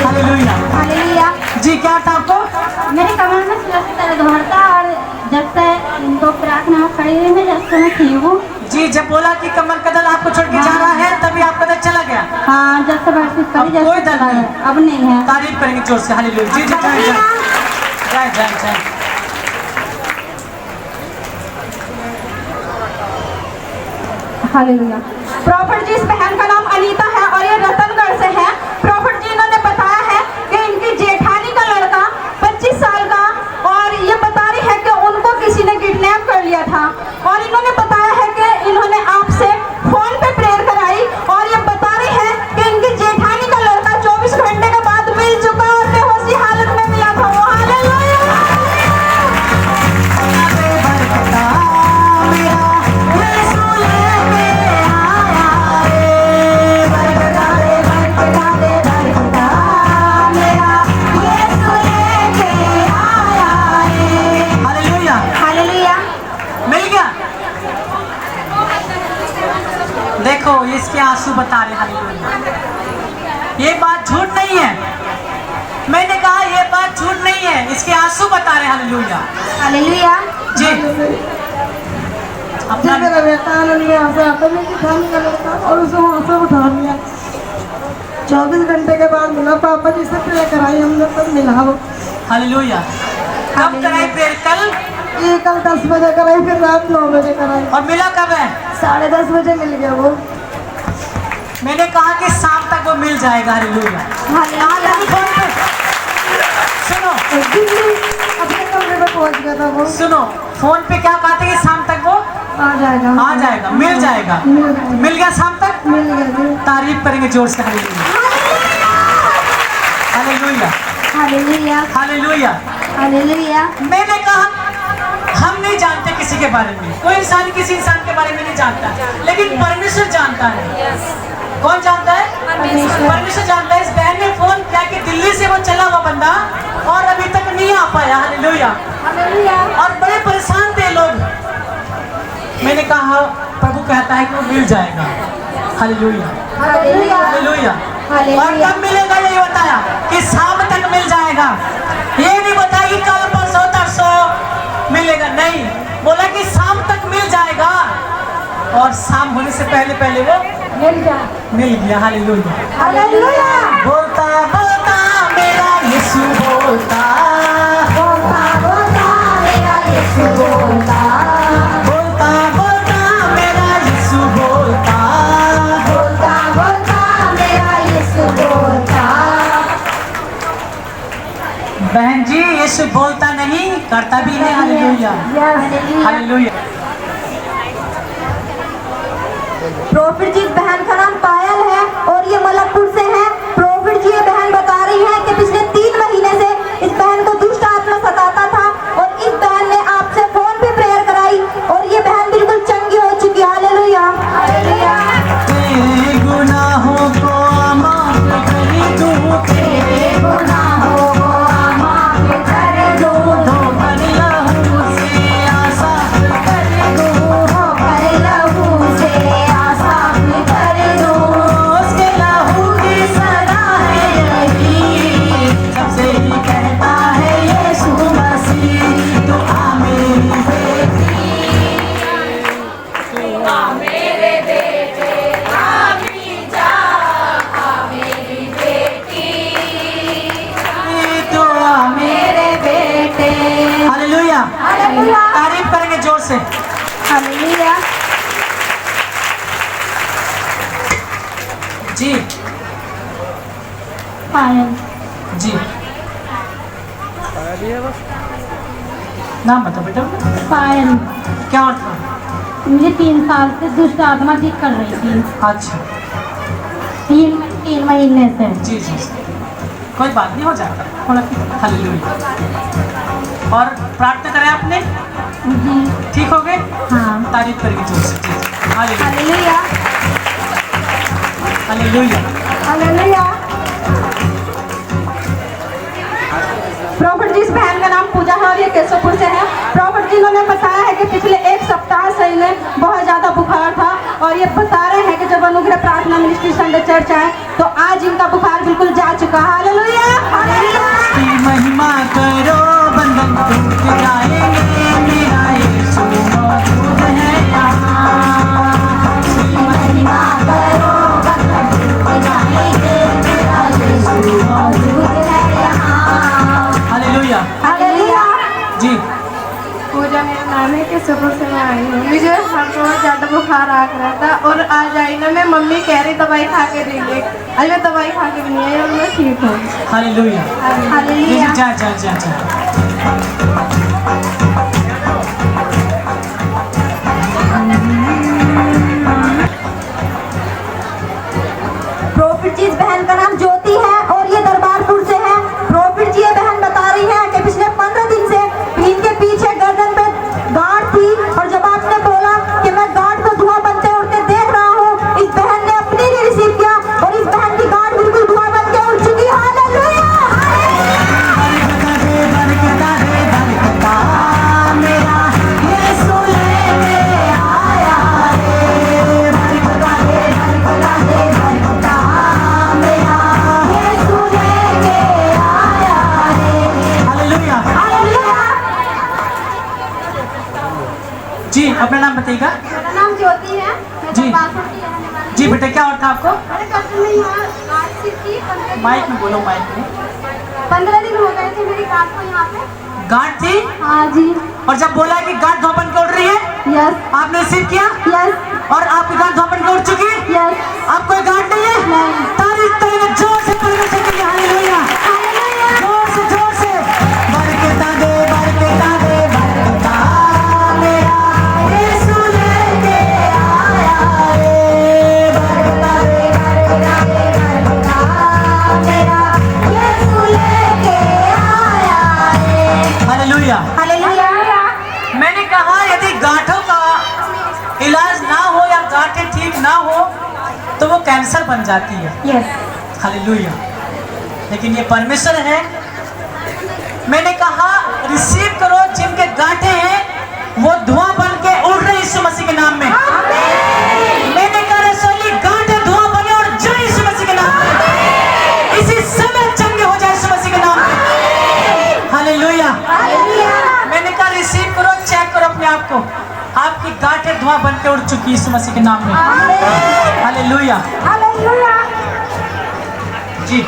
Speaker 1: हालेलुया।
Speaker 2: हालेलुया।
Speaker 1: जी, क्या था आपको?
Speaker 2: मेरे कमर में सुबह से दर्द हो रहा था और जब से इनको प्रार्थना में खड़ी हुई मैं, जब से मैं ठीक हूँ।
Speaker 1: जी, जब बोला कि कमर का दर्द आपको छोड़ के जा रहा है तभी आपका दर्द चला गया।
Speaker 2: हाँ, जब से बैठ
Speaker 1: अब
Speaker 2: करी
Speaker 1: कोई दर्द नहीं है?
Speaker 2: अब नहीं है।
Speaker 1: तारीफ करेंगे जोर से। हालेलुया। जी जी, जाए।
Speaker 2: हालेलुया। प्रॉफिट जी, इस बहन का नाम अनीता है और ये रतनगढ़ से है। प्रॉफिट जी, इन्होंने बताया है कि इनकी जेठानी का लड़का 25 साल का, और ये बता रही है कि उनको किसी ने किडनैप कर लिया था, और इन्होंने बताया है कि इन्होंने आपसे फोन पे प्रेयर कराई और ये बता रही है कि इनकी जेठानी का लड़का 24 घंटे के बाद मिल चुका और बेहोशी हालत में मिला था वो। हालेलुया।
Speaker 1: देखो इसके आंसू बता रहे। हालेलुया। ये बात झूठ नहीं है। मैंने कहा ये बात झूठ नहीं है, इसके आंसू बता रहे। हालेलुया।
Speaker 2: हालेलुया।
Speaker 1: जी, अपना
Speaker 4: मेरा बेटा यहाँ से आता नहीं कि खाने का लड़का, और उसे वहाँ से उठा लिया। 24 घंटे के बाद मिला। पापा जी से प्रेयर कराई हमने, तब मिला वो।
Speaker 1: हालेलुया। कब कराई प्रेयर? कल?
Speaker 4: ये कल 10 बजे कराई, फिर रात 9 बजे कराई
Speaker 1: और मिला कब है?
Speaker 4: 10:30 बजे मिल गया वो।
Speaker 1: मैंने कहा कि शाम तक वो मिल जाएगा। हालेलुया। कहाँ लगी फोन पे? सुनो,
Speaker 4: दिल्ली अपने कमरे में पहुँच गया था वो।
Speaker 1: सुनो, फोन पे क्या कहा था कि शाम तक वो
Speaker 4: आ जाएगा,
Speaker 1: मिल जाएगा। मिल गया शाम तक।
Speaker 4: मिल गया जी।
Speaker 1: तारीफ करेंगे जोर से। Hallelujah, hallelujah,
Speaker 2: hallelujah,
Speaker 1: hallelujah.
Speaker 2: Hallelujah.
Speaker 1: मैंने कहा हम नहीं जानते किसी के बारे में, कोई इंसान किसी इंसान के बारे में नहीं जानता, लेकिन परमेश्वर जानता है। कौन जानता है? परमेश्वर जानता है। इस बहन ने फोन किया कि दिल्ली से वो चला हुआ बंदा और अभी तक नहीं आ पाया। हालेलुया। और बड़े परेशान थे लोग। मैंने कहा प्रभु कहता है कि वो मिल जाएगा। Hallelujah, hallelujah. और कब मिलेगा ये बताया कि शाम तक मिल जाएगा। ये नहीं बताया कि कल परसों तरसों मिलेगा, नहीं, बोला कि शाम तक मिल जाएगा। और शाम होने से पहले पहले वो मिल गया। Hallelujah,
Speaker 2: hallelujah.
Speaker 1: बोलता बोलता मेरा यीशु बोलता,
Speaker 2: बोलता बोलता मेरा बोलता,
Speaker 1: बोलता बोलता मेरा यीशु बोलता,
Speaker 2: बोलता बोलता मेरा यीशु बोलता।
Speaker 1: बहन जी यीशु बोलता नहीं, करता भी नहीं। Hallelujah, hallelujah.
Speaker 2: प्रॉफिट जी बहन का नाम पायल है और ये मलकपुर से है। प्रॉफिट जी ये बहन बता रही है कि पिछले 3 महीने से इस बहन को दुष्ट आत्मा सताता था और इस बहन ने आपसे फोन पे प्रेयर कराई और ये बहन बिल्कुल चंगी हो चुकी है। Hallelujah, hallelujah.
Speaker 1: तेरे गुनाहों को माफ कर दूं,
Speaker 2: तेरे गुनाहों को माफ कर दूं,
Speaker 1: धोकर लहू से आशा कर दूं,
Speaker 2: धोकर लहू से आशा कर दूं।
Speaker 1: उसके लहू की सदा है यही, सबसे ही कहता है यीशु मसीह, तू आ मेरी बेटी, तू आ
Speaker 2: मेरे बेटे।
Speaker 1: हालेलुया।
Speaker 2: हालेलुया,
Speaker 1: तारीफ करेंगे जोर से।
Speaker 2: हालेलुया।
Speaker 1: जी
Speaker 2: पायल,
Speaker 1: जी, नाम बताओ बेटा।
Speaker 2: पायल
Speaker 1: क्या था?
Speaker 2: मुझे 3 साल से दुष्ट आत्मा ठीक कर रही थी।
Speaker 1: अच्छा,
Speaker 2: 3 महीने से।
Speaker 1: जी जी, कोई बात नहीं, हो जाएगा थोड़ा। हालेलुया। और प्रार्थना करें आपने,
Speaker 2: जी
Speaker 1: ठीक हो गए?
Speaker 2: हाँ,
Speaker 1: तारीफ करेंगे जोर से। जी, hallelujah,
Speaker 2: hallelujah,
Speaker 1: hallelujah.
Speaker 2: Hallelujah. Prophet ji इस बहन का नाम पूजा है और ये केशवपुर से है। प्रॉफिट जी ने बताया है कि पिछले 1 सप्ताह से इन्हें बहुत ज़्यादा बुखार था और ये बता रहे हैं कि जब अनुग्रह प्रार्थना मिनिस्ट्री संडे चर्च आए तो आज इनका बुखार बिल्कुल जा चुका है। Hallelujah, hallelujah.
Speaker 1: की महिमा करो, बंधन टूट जाएंगे, मेरा यीशु मौजूद है यहाँ। की महिमा करो,
Speaker 2: बंधन टूट जाएंगे, मेरा यीशु मौजूद है यहाँ।
Speaker 1: हालेलुया।
Speaker 2: हालेलुया।
Speaker 1: जी,
Speaker 5: पूजा मेरा नाम है कि सुबह से मैं आई हूँ। मुझे हर रोज ज़्यादा बुखार आ रहा था और आज आई ना, मैं मम्मी कह रही दवाई खा के देंगे, आज मैं दवाई खा के भी नहीं आई और मैं ठीक हूँ।
Speaker 1: हालेलुया। जी
Speaker 2: हालेलुया।
Speaker 1: जी, जा जा जा जा।
Speaker 2: प्रॉफिट जी इस बहन का नाम ज्योति है और ये दरबारपुर से है। प्रॉफिट जी ये बहन बता रही है कि पिछले 15 दिन से इनके पीछे गर्दन पे गांठ थी और जब आपने बोला कि मैं गांठ को धुआं बनते उड़ते देख रहा हूँ, इस बहन ने अपने लिए रिसीव किया और इस बहन की गांठ बिल्कुल धुआं बन के उड़ चुकी है। हालेलुया,
Speaker 1: मेरा यीशु लेके आया रे,
Speaker 2: मेरा यीशु लेके आया रे।
Speaker 1: हालेलुया।
Speaker 2: हालेलुया।
Speaker 1: जी, अपना नाम बताइएगा।
Speaker 2: मेरा नाम ज्योति है, मैं
Speaker 1: जी।
Speaker 2: दरबारपुर की रहने वाली हूँ।
Speaker 1: जी बेटा, क्या और था आपको?
Speaker 2: मेरे कस्टमर में यहाँ गांठ सी थी, 15 दिन
Speaker 1: माइक में बोलो, माइक में।
Speaker 2: 15 दिन हो गए थे मेरी गांठ को यहाँ पे।
Speaker 1: गांठ थी
Speaker 2: हाँ जी,
Speaker 1: और जब बोला कि गांठ धुआं बन के उड़ रही है,
Speaker 2: यस
Speaker 1: आपने रिसीव किया
Speaker 2: यस
Speaker 1: और आपकी गांठ धुआं बन के उड़ चुकी है।
Speaker 2: यस।
Speaker 1: आपको कोई गांठ नहीं है?
Speaker 2: नहीं।
Speaker 1: तारीफ करेंगे जोर से, परमेश्वर के लिए। हालेलुया, जोर से, जोर से। बरकता दे, बरकता दे, बरकता मेरा यीशु लेके आया रे, बरकता दे, बरकता दे, बरकता मेरा
Speaker 2: यीशु लेके आया रे।
Speaker 1: हालेलुया।
Speaker 2: हालेलुया।
Speaker 1: मैंने कहा यदि गांठों का इलाज ना हो या गांठें ठीक ना हो तो वो कैंसर बन जाती है।
Speaker 2: यस।
Speaker 1: हालेलुया। लेकिन ये परमेश्वर है। मैंने कहा रिसीव करो, जिनके गांठें हैं वो धुआं बन के उड़ रहे यीशु मसीह के नाम में। मैंने कहा रसोली गांठें धुआं बने और जाए यीशु मसीह के नाम में। इसी समय चंगे हो जाए यीशु मसीह के नाम में। हालेलुया। मैंने कहा रिसीव करो, चेक करो अपने आप को, आपकी गांठें धुआं बन के उड़ चुकी यीशु मसीह के नाम में। हालेलुया।
Speaker 2: हालेलुया।
Speaker 1: जी,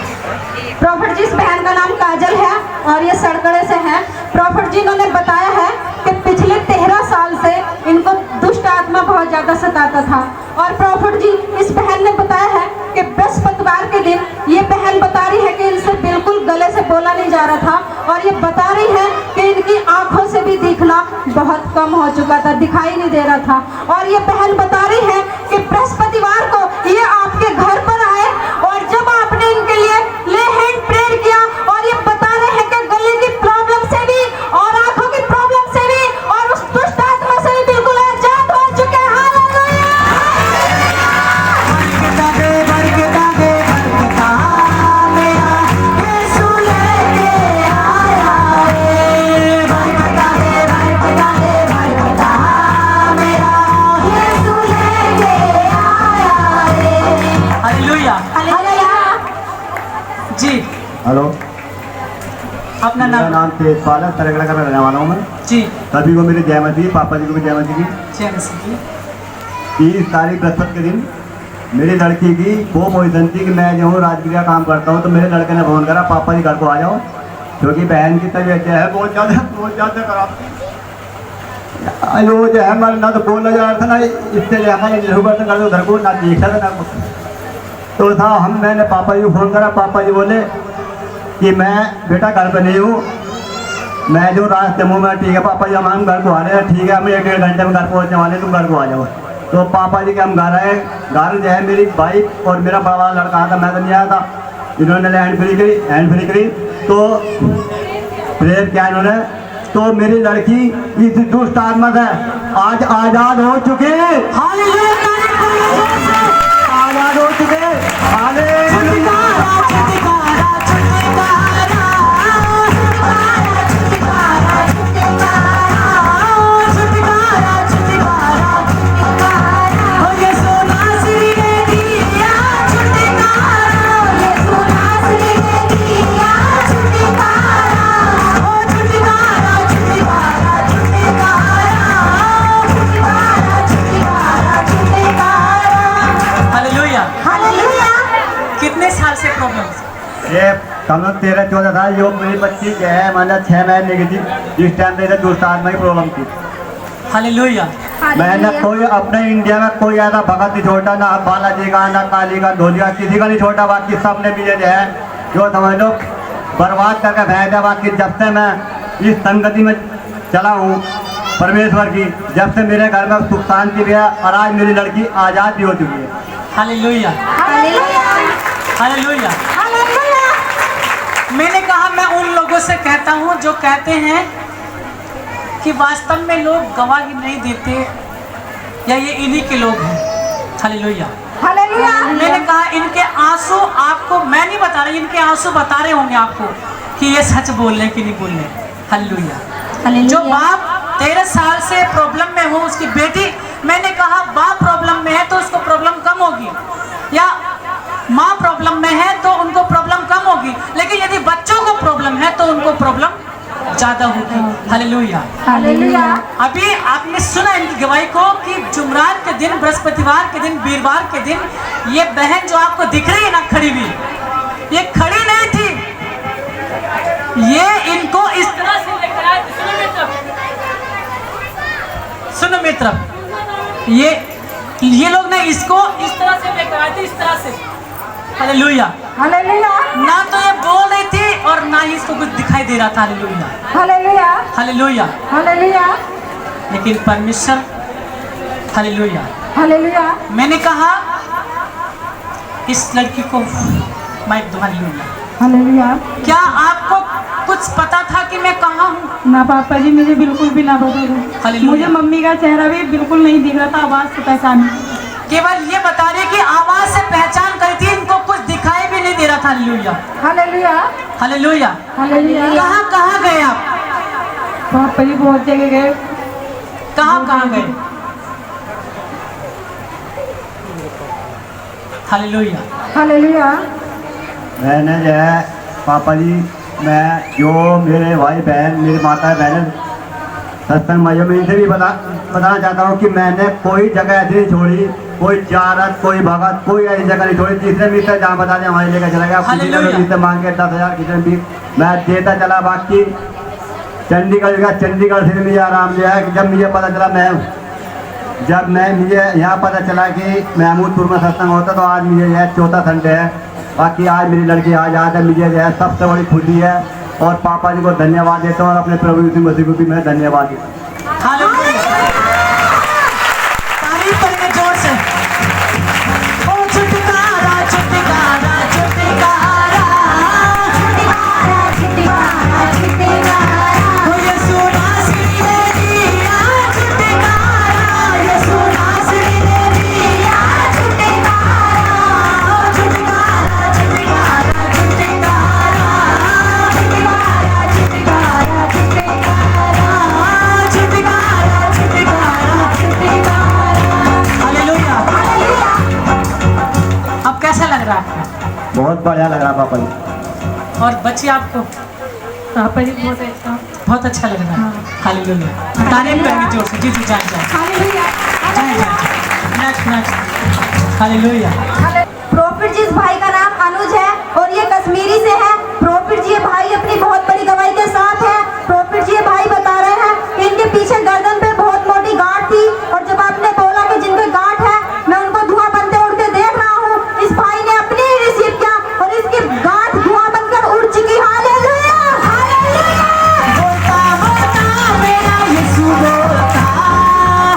Speaker 2: प्रॉफिट जी इस बहन का नाम काजल है और ये सड़कड़े से है। प्रॉफिट जी ने बताया है कि पिछले पिछले 13 साल से इनको दुष्ट आत्मा बहुत ज़्यादा सताता था। और प्रॉफिट जी, इस बहन ने बताया है कि बृहस्पतिवार के दिन ये बहन बता रही है कि इनसे बिल्कुल गले से बोला नहीं जा रहा था, और ये बता रही है कि इनकी आंखों से भी दिखना बहुत कम हो चुका था, दिखाई नहीं दे रहा था। और ये बहन बता रही है कि बृहस्पतिवार को ये आपके घर पर आए और जब आपने इनके लिए ले हैंड प्रेयर किया, और ये बता रहे हैं कि गले की प्रॉब्लम से भी और आंखों की प्रॉब्लम से भी और उस दुष्ट आत्मा से भी बिल्कुल आजाद हो चुके हैं।
Speaker 1: जी
Speaker 3: हेलो,
Speaker 1: अपना
Speaker 3: मेरा नाम तेजपाल है, तरगड़ा का रहने वाला हूँ मैं।
Speaker 1: जी
Speaker 3: सभी को मेरी जय माता दी, पापा जी को भी जय माता दी।
Speaker 1: जय मसीह जी।
Speaker 3: 30 तारीख बृहस्पति के दिन मेरी लड़की की वो पोजिशन थी कि मैं जो हूँ राजगीर का काम करता हूँ, तो मेरे लड़के ने फ़ोन करा पापा जी घर को आ जाओ, क्योंकि बहन की तबीयत क्या है बहुत ज़्यादा खराब थी। वो जो है ना तो बोलना जा रहा था ना, इससे ले कर दो घर को, ना देखा था ना कुछ। तो था मैंने पापा जी को फ़ोन करा, पापा जी बोले कि मैं बेटा घर पर नहीं हूँ, मैं जो रास्ते मुँह में, ठीक है पापा जी हम घर को आ रहे हैं, ठीक है हम 1-1.5 घंटे में घर पहुँचने वाले, तुम घर को आ जाओ। तो पापा जी के हम घर आए, घर जो है मेरी वाइफ और मेरा बड़ा वाला लड़का आया था, मैं तो नहीं आया था। इन्होंने हैंड फ्री करी तो प्रेयर किया इन्होंने, तो मेरी लड़की इस दुष्ट आत्मा से आज आज़ाद हो चुकी, आज़ाद हो चुके।
Speaker 1: कितने साल से प्रॉब्लम?
Speaker 3: ये कम 13-14 साल, जो मेरी बच्ची जो है मतलब 6 महीने की थी, जिस टाइम पे दुष्ट आत्मा की प्रॉब्लम थी।
Speaker 1: हालेलुया।
Speaker 3: मैंने कोई अपने इंडिया में कोई ऐसा भगत नहीं छोटा, ना बालाजी का, ना काली का, ढोलिया, किसी का नहीं छोटा। बाकी सब ने भी ये जो है जो समझ लो बर्बाद करके भेज दिया। बाकी जब से मैं इस संगति में चला हूँ परमेश्वर की, जब से मेरे घर में सुख शांति भी है, और आज मेरी लड़की आज़ाद भी हो चुकी है।
Speaker 1: Hallelujah, hallelujah. मैंने कहा मैं उन लोगों से कहता हूँ जो कहते हैं कि वास्तव में लोग गवाही नहीं देते, या ये इन्हीं के लोग हैं। Hallelujah,
Speaker 2: hallelujah.
Speaker 1: मैंने कहा इनके आंसू आपको, मैं नहीं बता रही, इनके आंसू बता रहे होंगे आपको कि ये सच बोल रहे कि नहीं बोल रहे। हालेलुया। जो बाप 13 साल से प्रॉब्लम में हो, उसकी बेटी, मैंने कहा बाप प्रॉब्लम में है तो उसको प्रॉब्लम कम होगी, या माँ प्रॉब्लम में है तो उनको प्रॉब्लम कम होगी, लेकिन यदि बच्चों को प्रॉब्लम है तो उनको प्रॉब्लम ज्यादा होगी। Hallelujah,
Speaker 2: hallelujah.
Speaker 1: अभी आपने सुना इनकी गवाही को कि जुमरात के दिन, बृहस्पतिवार के दिन, वीरवार के दिन ये बहन जो आपको दिख रही है ना खड़ी हुई, ये खड़ी नहीं थी, ये इनको इस तरह से लेकर आए। सुनो मित्र, ये लोग ना इसको इस तरह से लेकर आए थे, इस तरह से। Hallelujah,
Speaker 2: hallelujah.
Speaker 1: ना तो ये बोल रही थी और ना ही इसको कुछ दिखाई दे रहा था। Hallelujah,
Speaker 2: hallelujah.
Speaker 1: Hallelujah,
Speaker 2: hallelujah.
Speaker 1: लेकिन परमेश्वर, हालेलुया।
Speaker 2: हालेलुया।
Speaker 1: मैंने कहा इस लड़की को माइक दो। Hallelujah,
Speaker 2: hallelujah.
Speaker 1: क्या आपको कुछ पता था कि मैं कहाँ हूँ?
Speaker 2: ना पापा जी, मुझे बिल्कुल भी ना पता था।
Speaker 1: हालेलुया।
Speaker 2: मुझे मम्मी का चेहरा भी बिल्कुल नहीं दिख रहा था, आवाज से पहचान,
Speaker 1: केवल ये बता रही कि आवाज से पहचान करी थी, इनको कुछ दिखाई भी नहीं दे रहा था। Hallelujah,
Speaker 2: hallelujah.
Speaker 1: हालेलुया।
Speaker 2: हालेलुया।
Speaker 1: कहाँ गए आप?
Speaker 2: पापा जी बहुत जगह गए।
Speaker 1: कहाँ गए? Hallelujah,
Speaker 2: hallelujah.
Speaker 3: मैंने जो है पापा जी, मैं जो मेरे भाई बहन, मेरी माता बहन सत्संग भाइयों में इनसे भी बताना चाहता हूँ कि मैंने कोई जगह ऐसी नहीं छोड़ी, कोई चारत, कोई भगत, कोई ऐसी जगह नहीं छोड़ी। तीसरे मित्र जहाँ बता दें वहीं लेकर चला गया। किसी ने मित्र मांग के 10,000, किसी ने भी मैं देता चला। बाकी चंडीगढ़ से मुझे आराम दिया है कि जब मुझे पता चला मुझे यहाँ पता चला कि महमूदपुर में सत्संग होता, तो आज मुझे यह चौथा संडे है। बाकी आज मेरी लड़की आज है, मुझे जो है सबसे बड़ी खुशी है और पापा जी को धन्यवाद देता हूँ और अपने प्रभु यीशु मसीह को भी मैं धन्यवाद देता हूँ।
Speaker 1: तारीफ करेंगे जोर से। ओ छुटकारा छुटकारा छुटकारा ओ यीशु नासरी ने दिया छुटकारा, यीशु नासरी ने दिया छुटकारा, छुटकारा छुटकारा अब कैसा लग रहा है आपको?
Speaker 3: बहुत बढ़िया लग रहा पापा जी।
Speaker 1: और बच्ची आपको?
Speaker 5: पापा जी बहुत
Speaker 1: अच्छा लग रहा है। हालेलुया। तारीफ करेंगे जोर से। जी जी जाए नेक्स्ट हालेलुया।
Speaker 2: प्रॉफिट जी इस भाई का नाम अनुज है और ये कश्मीरी से है। प्रॉफिट जी ये भाई अपनी बहुत बड़ी गवाही के साथ है। प्रॉफिट जी ये भाई बता रहे हैं कि इनके पीछे गर्दन पे बहुत मोटी गांठ थी और जब आपने बोला कि जिनके गांठ है मैं उनको धुआं बनते उड़ते देख रहा हूँ, इस भाई ने अपने ही रिसीव किया और इसकी गांठ धुआं बनकर उड़ चुकी। Hallelujah hallelujah.
Speaker 1: बोलता बोलता मेरा यीशु बोलता,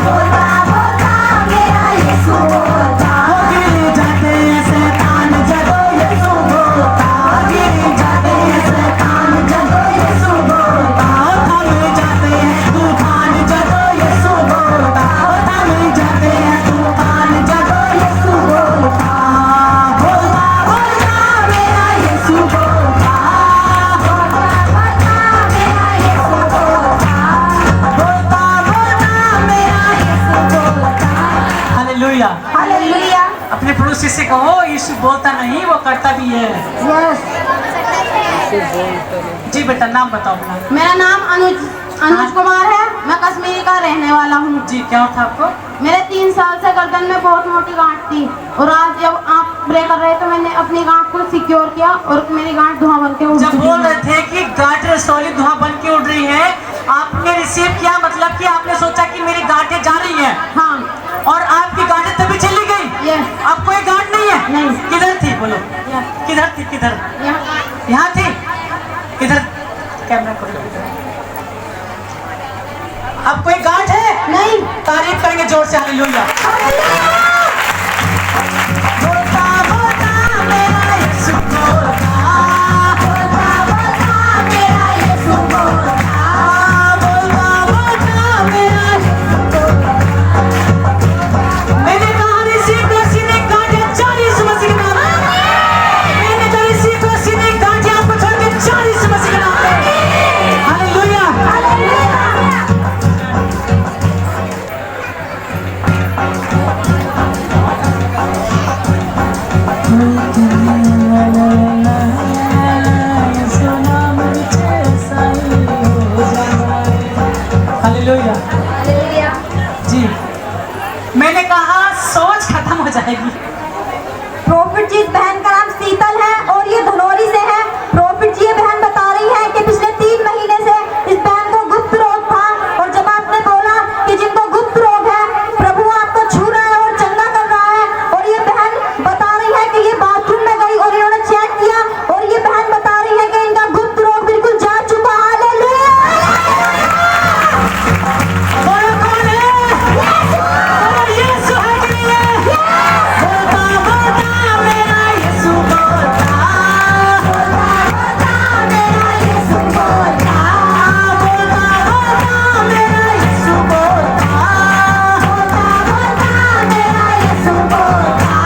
Speaker 2: बोलता बोलता मेरा यीशु बोलता,
Speaker 1: गिर जाते हैं शैतान जब यीशु बोलता, गिर जाते हैं शैतान जब यीशु बोलता, थम जाते हैं तूफान जब यीशु बोलता, थम जाते हैं तूफान जब यीशु बोलता। बोलता बोलता मेरा यीशु बोलता,
Speaker 2: बोलता मेरा यीशु बोलता,
Speaker 1: बोलता बोलता मेरा यीशु बोलता। हालेलुया।
Speaker 2: हालेलुया।
Speaker 1: अपने पड़ोसी से कहो यीशु बोलता नहीं वो करता भी है।
Speaker 2: यस।
Speaker 1: जी बेटा नाम बताओ अपना।
Speaker 2: मेरा नाम अनुज कुमार है। मैं कश्मीर का रहने वाला हूँ।
Speaker 1: जी क्या था आपको?
Speaker 2: मेरे 3 साल से गर्दन में बहुत मोटी गांठ थी और आज जब आप प्रे कर रहे तो मैंने अपनी गांठ को सिक्योर किया और मेरी गांठ धुआं बन के उड़
Speaker 1: जब
Speaker 2: चुकी
Speaker 1: बोल
Speaker 2: है।
Speaker 1: रहे थे कि गांठ रसौली धुआं बन के उड़ रही है, आपने रिसीव किया, मतलब कि आपने सोचा कि मेरी गांठें जा रही हैं।
Speaker 2: हाँ
Speaker 1: और आपकी गांठें तभी चली गई।
Speaker 2: यस।
Speaker 1: अब कोई गांठ नहीं है?
Speaker 2: नहीं।
Speaker 1: किधर थी बोलो?
Speaker 2: यस।
Speaker 1: किधर थी? किधर?
Speaker 2: यहाँ
Speaker 1: यहाँ थी? इधर कैमरा खोलो। अब कोई गांठ है?
Speaker 2: नहीं।
Speaker 1: तारीफ करेंगे जोर से। हालेलुया। बोलता बोलता मेरा यीशु बोलता,
Speaker 2: बोलता बोलता मेरा यीशु बोलता,
Speaker 1: बोलता बोलता मेरा यीशु बोलता। मैंने कहा ऋषि को सीने गांठें 40 मसीह के नाम में। मैंने कहा ऋषि को सीने गांठें आपको छोड़ के 40 मसीह के नाम में। हालेलुया। हालेलुया।
Speaker 2: हालेलुया।
Speaker 1: जी मैंने कहा सोच खत्म हो जाएगी।
Speaker 2: प्रॉफिट जी इस बहन का नाम शीतल है और ये धनौरी से है। प्रॉफिट जी ये बहन बता रही है कि पिछले 3 महीने से इस बहन को गुप्त रोग था और जब आपने बोला कि जिनको गुप्त रोग है प्रभु आपको छू रहा है और चंगा कर रहा है, और ये बहन बता रही है कि ये बाथरूम में गई और इन्होंने चेक किया और ये बहन बता रही है कि इनका गुप्त रोग बिल्कुल जा चुका। हालेलुया।
Speaker 1: बोलो कौन है? बोलो यीशु है कि नहीं है? बोलता बोलता मेरा यीशु बोलता,
Speaker 2: बोलता मेरा यीशु बोलता,
Speaker 1: बोलता बोलता मेरा यीशु बोलता,
Speaker 2: बोलता मेरा यीशु बोलता,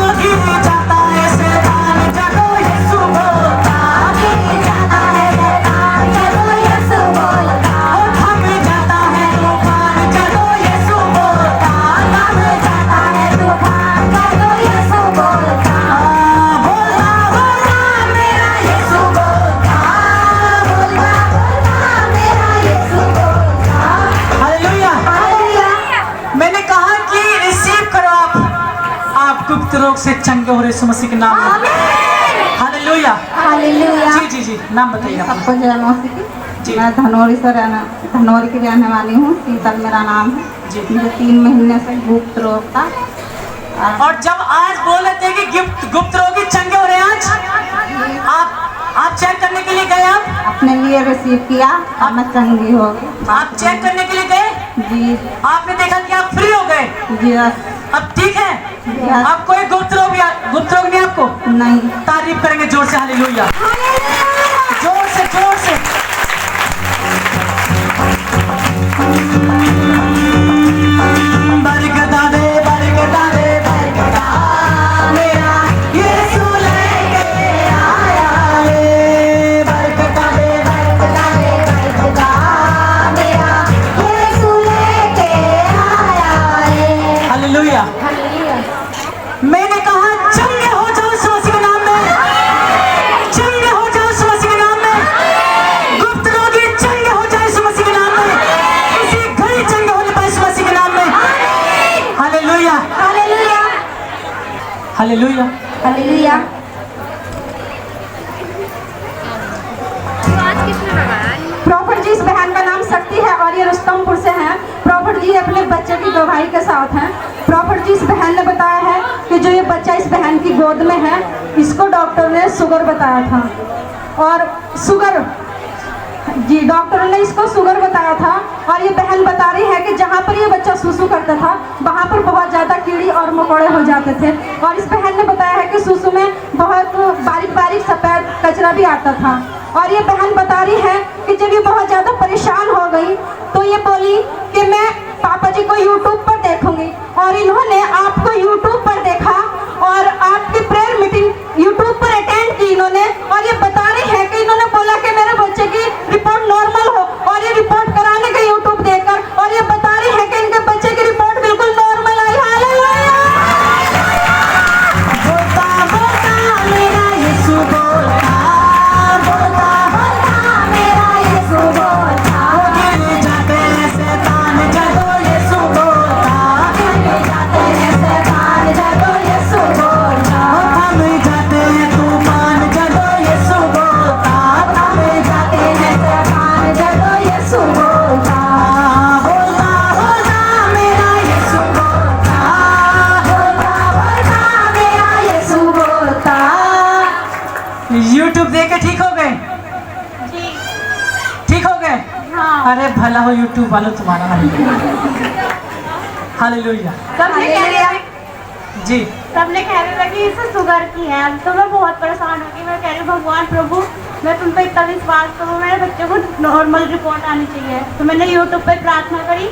Speaker 1: वो गिर जाता है शैतान जब यीशु बोलता,
Speaker 2: गिर जाता है शैतान जब यीशु बोलता,
Speaker 1: और थम जाता है तूफान जब यीशु बोलता,
Speaker 2: थम जाता है तूफान जब यीशु बोलता,
Speaker 1: बोलता बोलता मेरा यीशु बोलता।
Speaker 2: बोलता मेरा यीशु बोलता।
Speaker 1: हालेलुया।
Speaker 2: हालेलुया।
Speaker 1: मैंने कहा कि रिसीव करो आप गुप्त रोग से चंगे हो रहे यीशु मसीह के नाम में।
Speaker 2: आमीन।
Speaker 1: हालेलुया।
Speaker 2: हालेलुया।
Speaker 1: जी जी जी नाम बताइए अपना।
Speaker 2: सबको जय मसीह की।
Speaker 1: जी।
Speaker 2: मैं धनौरी की रहने वाली हूँ। शीतल मेरा नाम है
Speaker 1: जी।
Speaker 2: मुझे 3 महीने से गुप्त रोग था।
Speaker 1: और जब आज बोल रहे थे कि गुप्त रोगी चंगे हो रहे हैं, आज आप चेक करने के लिए गए? आप
Speaker 2: अपने लिए रिसीव किया, अब मैं चंगी हो गई।
Speaker 1: आप चेक करने के लिए गए
Speaker 2: जी।
Speaker 1: आपने देखा कि आप फ्री हो गए,
Speaker 2: जी
Speaker 1: अब ठीक है।
Speaker 2: Yes.
Speaker 1: अब कोई गुप्त रोग नहीं आपको?
Speaker 2: नहीं।
Speaker 1: तारीफ करेंगे जोर से, हालेलुया, जोर से जोर से। बरकता दे बरकता दे बरकता, मेरा यीशु लेके आया है। बरकता दे बरकता दे बरकता, मेरा यीशु लेके आया है। हालेलुया। मैंने कहा चंगे हो जाओ इस मसीह के नाम में, चंगे हो जाओ इस मसीह के नाम में। गुप्त रोगी चंगे हो जाए इस मसीह के नाम में, किसी घड़ी चंगे होने पाए इस मसीह के नाम में। Hallelujah
Speaker 2: hallelujah
Speaker 1: hallelujah
Speaker 2: hallelujah. Prophet ji, इस बहन का नाम शक्ति है और ये रुस्तमपुर से हैं। प्रॉफिट जी अपने बच्चे की गवाही के साथ हैं। प्रॉफिट जी, इस बहन ने बताया है कि जो ये बच्चा इस बहन की गोद में है, इसको डॉक्टर ने शुगर बताया था। और शुगर, जी, डॉक्टर ने इसको शुगर बताया था। और ये बहन बता रही है कि जहाँ पर ये बच्चा सुसु करता था वहाँ पर बहुत ज़्यादा कीड़ी और मकोड़े हो जाते थे। और इस बहन ने बताया है कि सुसु में बहुत बारीक बारीक सफ़ेद कचरा भी आता था। और ये बहन बता रही है कि जब ये बहुत ज़्यादा परेशान हो गई तो ये बोली कि मैं पापा जी को यूट्यूब पर देखूंगी। और इन्होंने आपको यूट्यूब पर देखा और आपकी प्रेयर मीटिंग यूट्यूब पर अटेंड की इन्होंने। और ये बता रही है कि इन्होंने बोला कि मेरे बच्चे की रिपोर्ट नॉर्मल हो, और ये रिपोर्ट कराने गई यूट्यूब देखकर, और ये बता रही है कि इनके बच्चे की रिपोर्ट बिल्कुल नॉर्मल आई। हालेलुया।
Speaker 1: बोलता बोलता मेरा यीशु बोलता, बोलता बोलता मेरा यीशु बोलता, गिर जाते हैं शैतान जब यीशु बोलता, गिर जाते हैं शैतान जब यीशु बोलता, थम जाते हैं तूफान जब यीशु बोलता, थम जाते हैं शैतान जब यीशु बोलता, बोलता बोलता मेरा यीशु बोलता, बोलता बोलता मेरा यीशु बोलता। यूट्यूब देख के ठीक हो गए?
Speaker 2: जी
Speaker 1: ठीक हो गए?
Speaker 2: हाँ।
Speaker 1: अरे भला हो यूट्यूब वालों तुम्हारा। हालेलुया।
Speaker 5: सबने कह रहे थे
Speaker 1: जी।
Speaker 5: सबने कह रहे थे कि इसे शुगर की है। तो मैं बहुत परेशान हो गई। मैं कह रही भगवान प्रभु, मैं तुम पे इतना विश्वास करूँ, मेरे बच्चे को नॉर्मल रिपोर्ट आनी चाहिए। तो मैंने यूट्यूब पे प्रार्थना करी,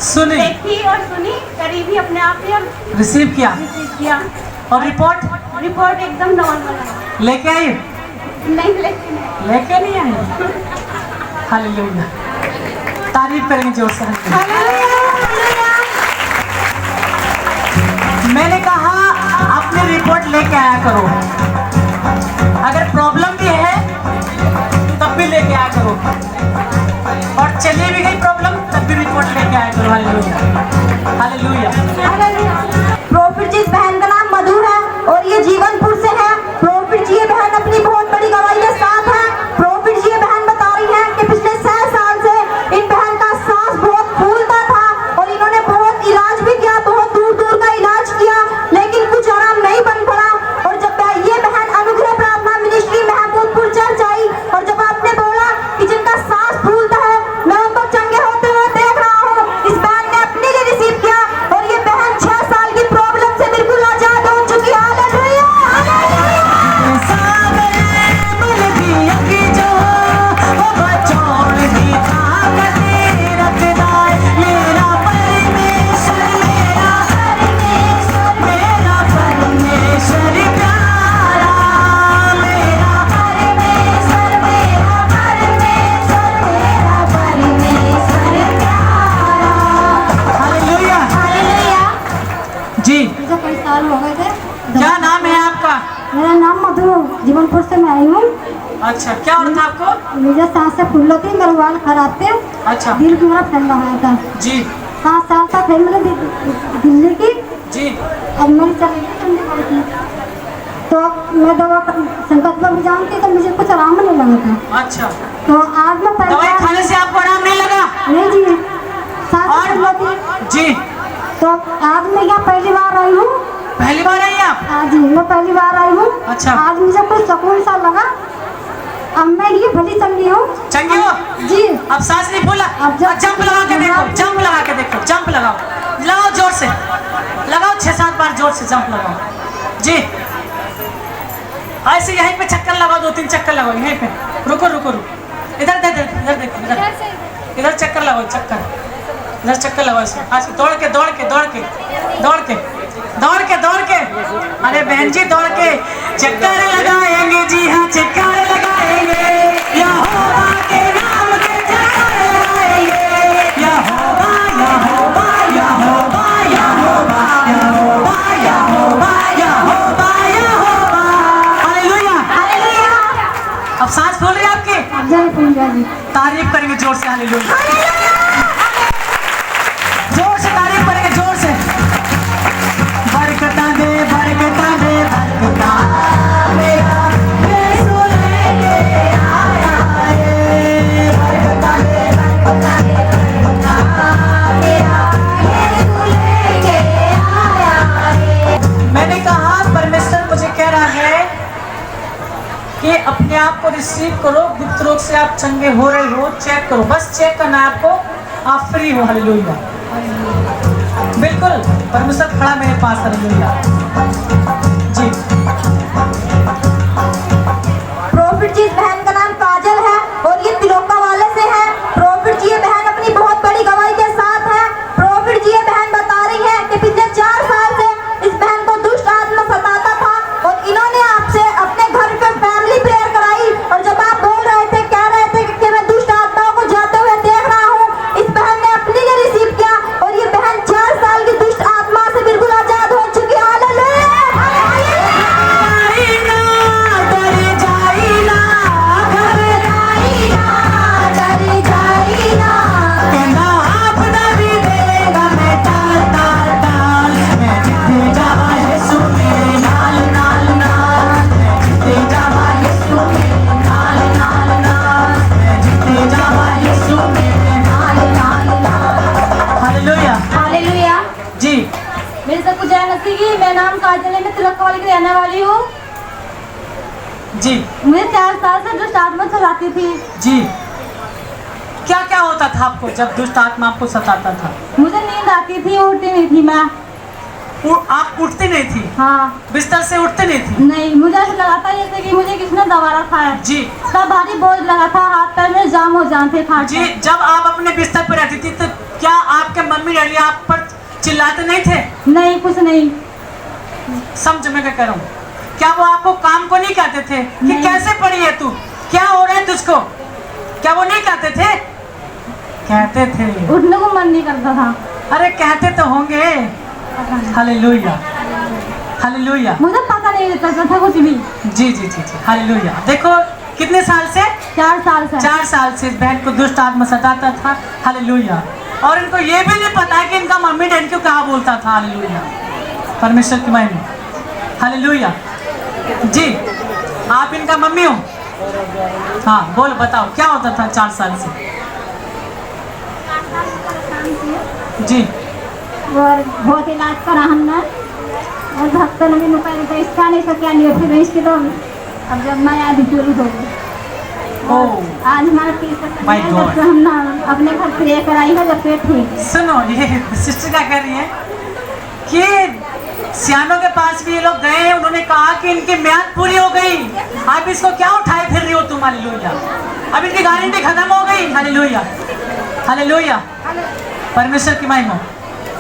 Speaker 1: सुनी,
Speaker 5: देखी और सुनी, करी भी अपने आप ही, और
Speaker 1: रिसीव किया,
Speaker 5: रिसीव किया।
Speaker 1: और रिपोर्ट
Speaker 5: एकदम नॉर्मल है।
Speaker 1: लेके आई?
Speaker 5: नहीं लेकिन
Speaker 1: लेके नहीं आई? हालेलुया, तारीफ करेंगे जोर से। मैंने कहा अपनी रिपोर्ट लेके आया करो, अगर प्रॉब्लम भी है तब भी लेके आया करो, और चलिए भी गई प्रॉब्लम तब भी रिपोर्ट लेके आया करो। Hallelujah hallelujah.
Speaker 2: प्रॉफिट जी, इस बहन का नाम मधु है और ये जीवनपुर से है। प्रॉफिट जी, ये बहन अपनी बहुत बड़ी गवाही के साथ है। प्रॉफिट जी, ये बहन बता रही है कि पिछले 6 साल से इन बहन का सांस बहुत फूलता था और इन्होंने बहुत इलाज भी किया, बहुत दूर दूर का इलाज किया, लेकिन कुछ आराम नहीं बन पड़ा। और जब ये बहन अनुग्रह प्रार्थना मिनिस्ट्री महमूदपुर चर्च आई और जब आपने बोला कि जिनका सांस फूलता है मैं उनको चंगे होते हुए देख रहा हूँ, इस बहन ने अपने लिए रिसीव किया और ये बहन 6 साल की प्रॉब्लम से बिल्कुल आजाद हो चुकी है। हालेलुया
Speaker 1: जी।
Speaker 2: मुझे कई साल हो गए थे।
Speaker 1: क्या नाम है आपका?
Speaker 2: मेरा नाम मधु, जीवनपुर से मैं आई हूँ।
Speaker 1: अच्छा, क्या हो रहा था आपको?
Speaker 2: मुझे सांस से फूल होती, मेरे बाल खराब थे,
Speaker 1: अच्छा
Speaker 2: दिल भी मेरा फैल रहा था।
Speaker 1: जी
Speaker 2: 7 साल तक फिर मैंने दिल्ली की,
Speaker 1: जी।
Speaker 2: अब मैं चली गई चंडीगढ़ की।
Speaker 6: तो मैं दवा संकट में भी जानती तो मुझे कुछ आराम नहीं लगा था।
Speaker 1: अच्छा,
Speaker 6: तो आज मैं पहली
Speaker 1: दवाई खाने से आपको आराम नहीं लगा?
Speaker 6: नहीं जी, साथ में थी।
Speaker 1: जी,
Speaker 6: तो आज मैं यहाँ पहली बार आई हूँ।
Speaker 1: पहली बार आई आप?
Speaker 6: हाँ जी, मैं पहली बार आई हूँ।
Speaker 1: अच्छा।
Speaker 6: आज मुझे कुछ सुकून सा लगा। अब मैं ये भली चंगी हूँ।
Speaker 1: चंगी हो?
Speaker 6: जी।
Speaker 1: अब सांस नहीं फूला?
Speaker 6: अब
Speaker 1: जंप लगा के देखो, जंप लगा के देखो, जंप लगाओ, लगाओ जोर से, लगाओ 6-7 बार जोर से जंप लगाओ। जी, ऐसे यहीं पे चक्कर लगाओ, 2-3 चक्कर लगाओ यहीं पे। रुको रुको रुको, इधर इधर इधर देखो, इधर चक्कर लगाओ, इधर चक्कर लगाओ। ऐसे दौड़ के दौड़ के दौड़ के दौड़ के दौड़ के दौड़ के, अरे बहन जी दौड़ के चक्कर लगाएंगे। जी हाँ, चक्कर लगाएंगे, यहोवा के नाम के चक्कर लगाएंगे। यहोवा यहोवा यहोवा यहोवा यहोवा यहोवा यहोवा यहोवा। Hallelujah,
Speaker 6: hallelujah.
Speaker 1: अब सांस फूल रही है आपकी?
Speaker 6: अब जय फूल जी।
Speaker 1: तारीफ करेंगे जोर से, हालेलुया, जोर से तारीफ करेंगे, जोर से। बरकता दे बरकता दे बरकता, मेरा यीशु लेके आया है। बरकता दे बरकता दे बरकता, मेरा यीशु लेके आया है। मैंने कहा परमेश्वर मुझे कह रहा है कि अपने आप को रिसीव करो, गुप्त रोग से आप चंगे हो रहे हो, चेक करो, बस चेक करना है आपको, आप फ्री हो। हालेलुया, बिल्कुल परमेश्वर खड़ा मेरे पास, हालेलुया। जी,
Speaker 6: प्रॉफिट जी, इस बहन का नाम काजल है और ये तिलोका वाले से है। प्रॉफिट जी, ये बहन अपनी बहुत बड़ी गवाही के साथ है। प्रॉफिट जी, ये बहन बता रही है कि पिछले 4 साल से इस बहन को दुष्ट आत्मा सताता था और इन्होंने आपसे अपने घर पे फैमिली प्रेयर कराई और जब आप बोल रहे थे, कह रहे थे कि मैं दुष्ट आत्माओं को जाते हुए देख रहा हूँ, इस बहन ने अपने लिए रिसीव किया और ये बहन 4 साल की दुष्ट आत्मा से बिल्कुल आजाद हो चुकी है। हालेलुया।
Speaker 1: हालेलुया।
Speaker 6: हालेलुया।
Speaker 1: जी,
Speaker 6: मेरे सबको जय मसीह की। मैं नाम काजल है, मैं तिलोका वाले की रहने वाली हूँ।
Speaker 1: जी,
Speaker 6: मुझे 4 साल से दुष्ट आत्मा सताती थी।
Speaker 1: जी, क्या क्या होता था आपको जब दुष्ट आत्मा आपको सताता था?
Speaker 6: मुझे नींद आती थी, उठती नहीं थी मैं।
Speaker 1: आप उठती नहीं थी?
Speaker 6: हाँ।
Speaker 1: बिस्तर से उठती नहीं थी?
Speaker 6: नहीं, मुझे ऐसा लगा था जैसे कि मुझे किसने दबा रखा है।
Speaker 1: जी,
Speaker 6: तब भारी बोझ लगा था, हाथ पैर में जाम हो जाते खाट
Speaker 1: जी, जब आप अपने बिस्तर पर रहती थी तो क्या आपके मम्मी डैडी आप पर चिल्लाते नहीं थे?
Speaker 6: नहीं, कुछ नहीं।
Speaker 1: समझ में क्या कह रहा हूँ, क्या वो आपको काम को नहीं कहते थे कि
Speaker 6: नहीं।
Speaker 1: कैसे पड़ी है तू, क्या हो रहा है तुझको, क्या वो नहीं कहते थे? कहते थे।
Speaker 6: उठने को मन नहीं करता था।
Speaker 1: अरे कहते तो होंगे। Hallelujah, hallelujah.
Speaker 6: मुझे पता नहीं चलता था कुछ भी।
Speaker 1: जी जी जी जी, हालेलुया। देखो कितने साल से?
Speaker 6: 4 साल से।
Speaker 1: 4 साल से इस बहन को दुष्ट आत्मा सताता था। हालेलुया। और इनको ये भी नहीं पता है कि इनका मम्मी डैडी को कहाँ बोलता था। हालेलुया, परमेश्वर की महिमा। हालेलुया। जी, आप इनका मम्मी हो? हाँ, बोल बताओ क्या होता था 4 साल से? जी,
Speaker 6: और बहुत इलाज करा हमने और डॉक्टर ने भी पहले तो इसका नहीं सका नहीं, फिर इसके तो अब जब मैं आधी शुरू हो गई।
Speaker 1: ओह
Speaker 6: आज हमारा 30
Speaker 1: My God.
Speaker 6: हम ना अपने घर प्रे कराई है जब पेट ठीक।
Speaker 1: सुनो, ये सिस्टर क्या कह रही है कि सियानों के पास भी ये लोग गए हैं, उन्होंने कहा कि इनकी म्याद पूरी हो गई, आप इसको क्या उठाए फिर रही हो तुम? हालेलुया। अब इनकी गारंटी खत्म हो गई। हालेलुया, हालेलुया, परमेश्वर की महिमा।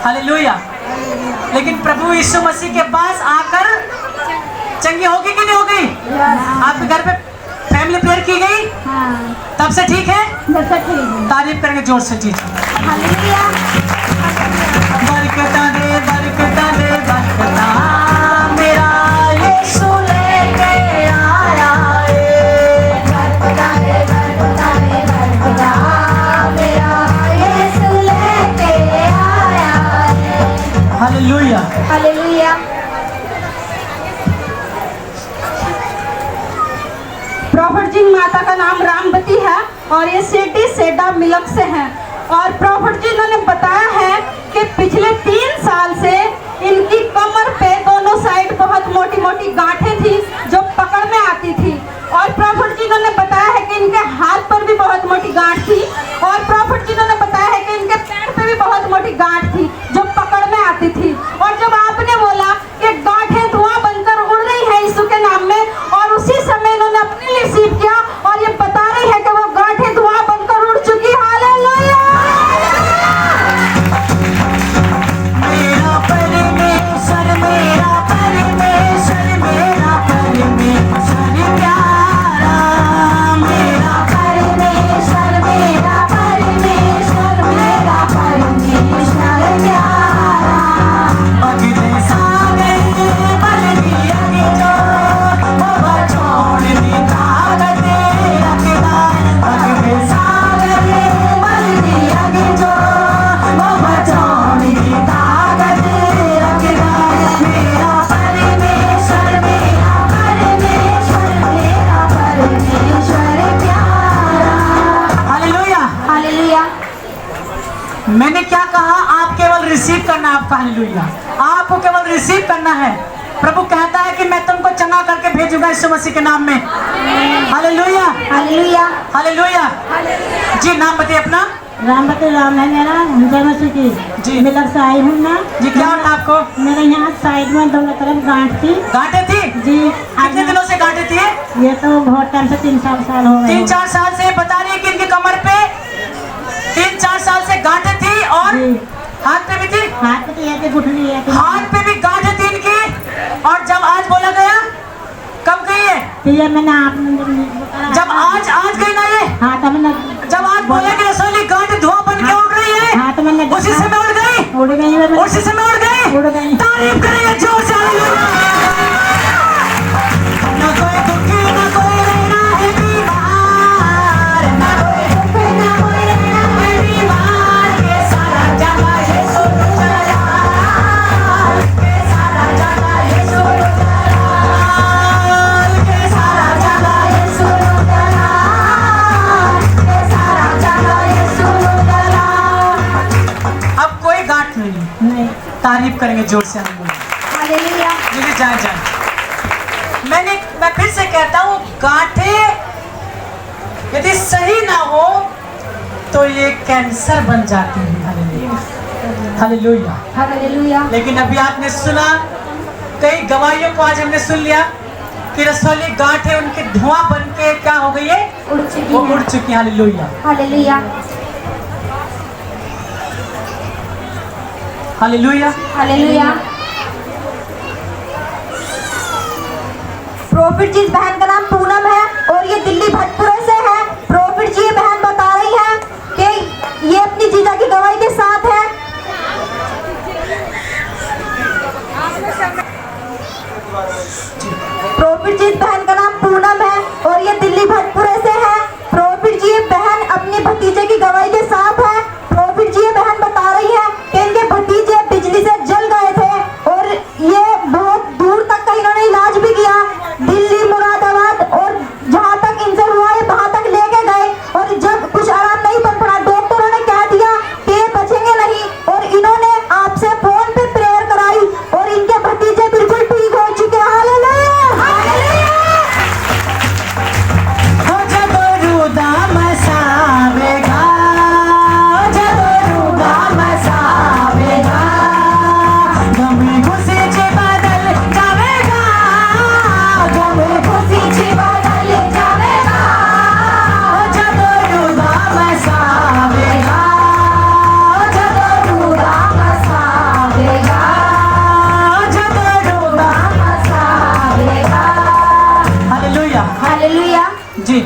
Speaker 1: हालेलुया। लेकिन प्रभु यीशु मसीह के पास आकर चंगी होगी कि नहीं हो गई? आपके घर पे फैमिली प्रेयर की गई,
Speaker 6: हाँ,
Speaker 1: तब से ठीक है?
Speaker 6: जब से ठीक है।
Speaker 1: तारीफ करेंगे जोर से। जी,
Speaker 6: हालेलुया।
Speaker 1: बरकता दे बरकता दे बरकता, मेरा यीशु लेके आया है।
Speaker 6: बरकता दे बरकता दे बरकता, मेरा यीशु लेके आया है।
Speaker 1: हालेलुया।
Speaker 6: हालेलुया।
Speaker 2: माता का नाम रामवती है और ये सिटी सेडा मिलक से हैं। और प्रॉफिट जी इन्होंने बताया है कि पिछले 3 साल से इनकी कमर पे दोनों साइड बहुत मोटी मोटी गांठें थी जो पकड़ में आती थी। और प्रॉफिट जी इन्होंने बताया है कि इनके हाथ पर भी बहुत मोटी गांठ थी। और प्रॉफिट जी इन्होंने बताया है कि इनके पैर पे भी बहुत मोटी गांठ थी जो पकड़ में आती थी। और जब आपने बोला कि गांठें धुआं बनकर उड़ रही है यीशु के नाम में, और उसी समय इन्होंने अपने लिए रिसीव किया और ये बता रही है कि वो गांठें धुआं बनकर उड़ चुकी। हालेलुया।
Speaker 1: मेरा परमेश्वर मेरा परमेश्वर मेरा परमेश्वर प्यारा, मेरा परमेश्वर मेरा परमेश्वर मेरा परमेश्वर प्यारा। अगले सागर बल दिया जो वो छोड़ दी ताकत रखना, अगले सागर बल दिया जो वो छोड़ दी ताकत रखना। मेरा परमेश्वर मेरा परमेश्वर मेरा परमेश्वर प्यारा। हालेलुया।
Speaker 6: हालेलुया।
Speaker 1: मैंने क्या कहा? आप केवल रिसीव करना, आपका हालेलुया। आपको केवल रिसीव करना है। प्रभु कहता है कि मैं तुमको चंगा करके भेजूंगा यीशु मसीह के नाम में। Hallelujah
Speaker 6: hallelujah.
Speaker 1: हालेलुया। जी नाम बताइए अपना।
Speaker 4: रामवती राम है मेरा, जय मसीह की।
Speaker 1: जी।
Speaker 4: मिलक से आई हूँ मैं।
Speaker 1: जी क्या होता आपको?
Speaker 4: मेरे यहाँ साइड में दोनों तरफ गांठ थी।
Speaker 1: गांठें थी?
Speaker 4: जी।
Speaker 1: कितने दिनों से गांठें थी?
Speaker 4: ये तो बहुत टाइम से 3-4 साल हो गए।
Speaker 1: 3-4 साल से बता रही है कि इनकी कमर पे 3-4 साल से गांठें थी और
Speaker 4: जी।
Speaker 1: हाथ पे भी थी।
Speaker 4: हाथ पे है कि घुटनी है कि
Speaker 1: हाथ पे भी गांठें थी इनकी। और जब आज बोला गया कब गई है?
Speaker 4: तो ये मैंने आप
Speaker 1: जब आज गई ना ये।
Speaker 4: हाँ तो मैंने
Speaker 1: जब आज बोले कि रसोली गांठ धुआं बन के उड़ रही है।
Speaker 4: हाँ तो मैंने
Speaker 1: उसी समय उड़ गई।
Speaker 4: उड़ गई है।
Speaker 1: उसी समय उड़ गई।
Speaker 4: उड़ गई।
Speaker 1: तारीफ करेंगे जोर से। ना कोई दुखी ना कोई रहना है बीमार, ना कोई दुखी ना कोई रहना है बीमार। ये सारा जगह यीशु चला, ये सारा जगह यीशु चला, ये सारा जगह यीशु चला, ये सारा जगह यीशु चला। अब कोई गांठ नहीं। तारीफ करेंगे जोर से हम लोग।
Speaker 6: हालेलुया।
Speaker 1: जी जाए। मैं फिर से कहता हूँ, गांठें यदि सही ना हो तो ये कैंसर बन जाती है। Hallelujah hallelujah.
Speaker 6: हालेलुया।
Speaker 1: लेकिन अभी आपने सुना, कई गवाहियों को आज हमने सुन लिया कि रसोली गांठें उनके धुआं बन के क्या हो गई है?
Speaker 6: उड़ चुकी
Speaker 1: वो
Speaker 6: है।
Speaker 1: उड़ चुकी। Hallelujah
Speaker 6: hallelujah.
Speaker 1: Hallelujah.
Speaker 6: Hallelujah. Prophet ji इस बहन का नाम पूनम है और ये दिल्ली भटपुरे से है। प्रॉफिट जी ये बहन बता रही है कि ये अपनी जीजा की गवाही के साथ है। प्रॉफिट जी इस बहन का नाम पूनम है और ये दिल्ली भटपुरे से है। प्रॉफिट जी ये बहन अपनी भतीजे की गवाही के साथ है। प्रॉफिट जी ये बहन बता रही है कि इनके भतीजे बिजली से जल गए थे और ये बहुत दूर तक का इन्होंने इलाज भी किया, दिल्ली, मुरादाबाद, और जहाँ तक इनसे हुआ है वहाँ तक लेके गए। और जब कुछ आराम नहीं बन पड़ा, डॉक्टरों ने कह दिया कि ये बचेंगे नहीं, और इन्होंने आपसे फोन पे प्रेयर कराई और इनके भतीजे बिल्कुल ठीक हो चुके हैं। हालेलुया। हालेलुया।
Speaker 1: जी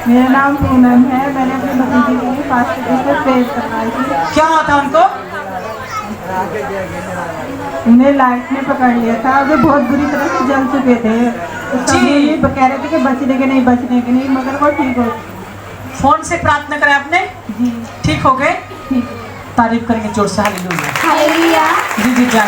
Speaker 5: मेरा नाम पूनम है। मैंने अपने भतीजे के लिए पास्टर जी से प्रेयर करवाई थी।
Speaker 1: क्या होता उनको?
Speaker 5: उन्हें लाइट ने पकड़ लिया था, वे बहुत बुरी तरह से जल चुके थे। तो
Speaker 1: जी।
Speaker 5: ये कह रहे थे कि बचने के नहीं, मगर वो ठीक हो।
Speaker 1: फोन से प्रार्थना करें आपने?
Speaker 5: जी
Speaker 1: ठीक हो गए?
Speaker 5: ठीक।
Speaker 1: तारीफ करेंगे जोर से। हालेलुया।
Speaker 6: हालेलुया।
Speaker 1: जी जा।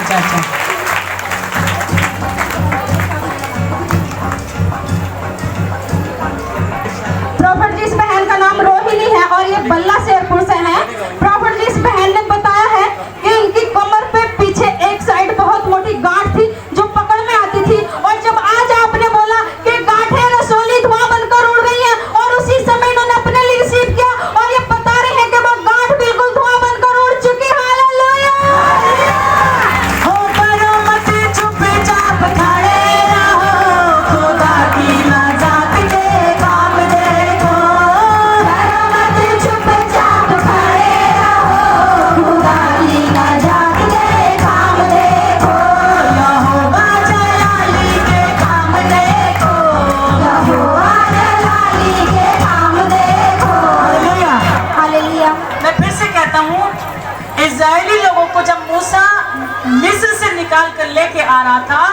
Speaker 1: आ रहा था,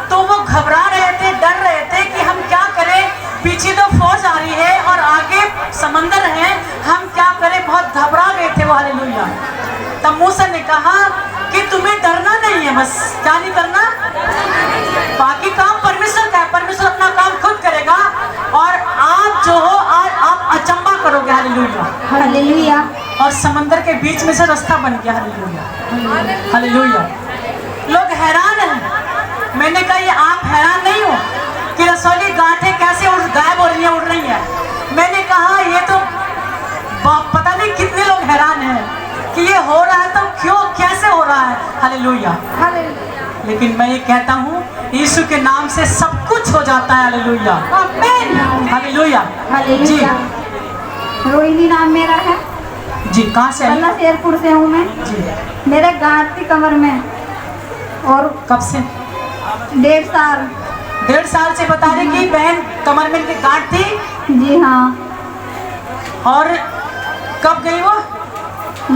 Speaker 1: तो वो घबरा रहे थे, डर रहे थे कि हम क्या करें, पीछे तो फौज आ रही है और आगे समंदर है, हम क्या करें, बहुत घबरा गए थे वो। हालेलुया। तब मूसा ने कहा कि तुम्हें डरना नहीं है, बस क्या नहीं करना, बाकी काम परमेश्वर का है, परमेश्वर अपना काम खुद करेगा और आप जो हो आज आप अचंबा करोगे। Hallelujah
Speaker 6: hallelujah.
Speaker 1: और समंदर के बीच में से रास्ता बन गया। Hallelujah hallelujah. लोग हैरान हैं। मैंने कहा ये आप हैरान नहीं हो कि रसौली गांठें कैसे गायब हो रही है, उड़ रही है। मैंने कहा ये तो पता नहीं कितने लोग हैरान हैं कि ये हो रहा है तो क्यों, कैसे हो रहा है। हालेलुया। लेकिन मैं ये कहता हूँ यीशु के नाम से सब कुछ हो जाता है। Hallelujah hallelujah.
Speaker 6: हालेलुया। रोहिणी नाम मेरा है
Speaker 1: जी। कहाँ से आई?
Speaker 6: बल्ला शेरपुर से हूँ मैं
Speaker 1: जी।
Speaker 6: मेरे गांठ थी कमर में और
Speaker 1: कब से?
Speaker 6: 1.5 साल।
Speaker 1: 1.5 साल से बता रही कि बहन कमर में इनकी गांठ थी।
Speaker 6: जी हाँ।
Speaker 1: और कब गई वो?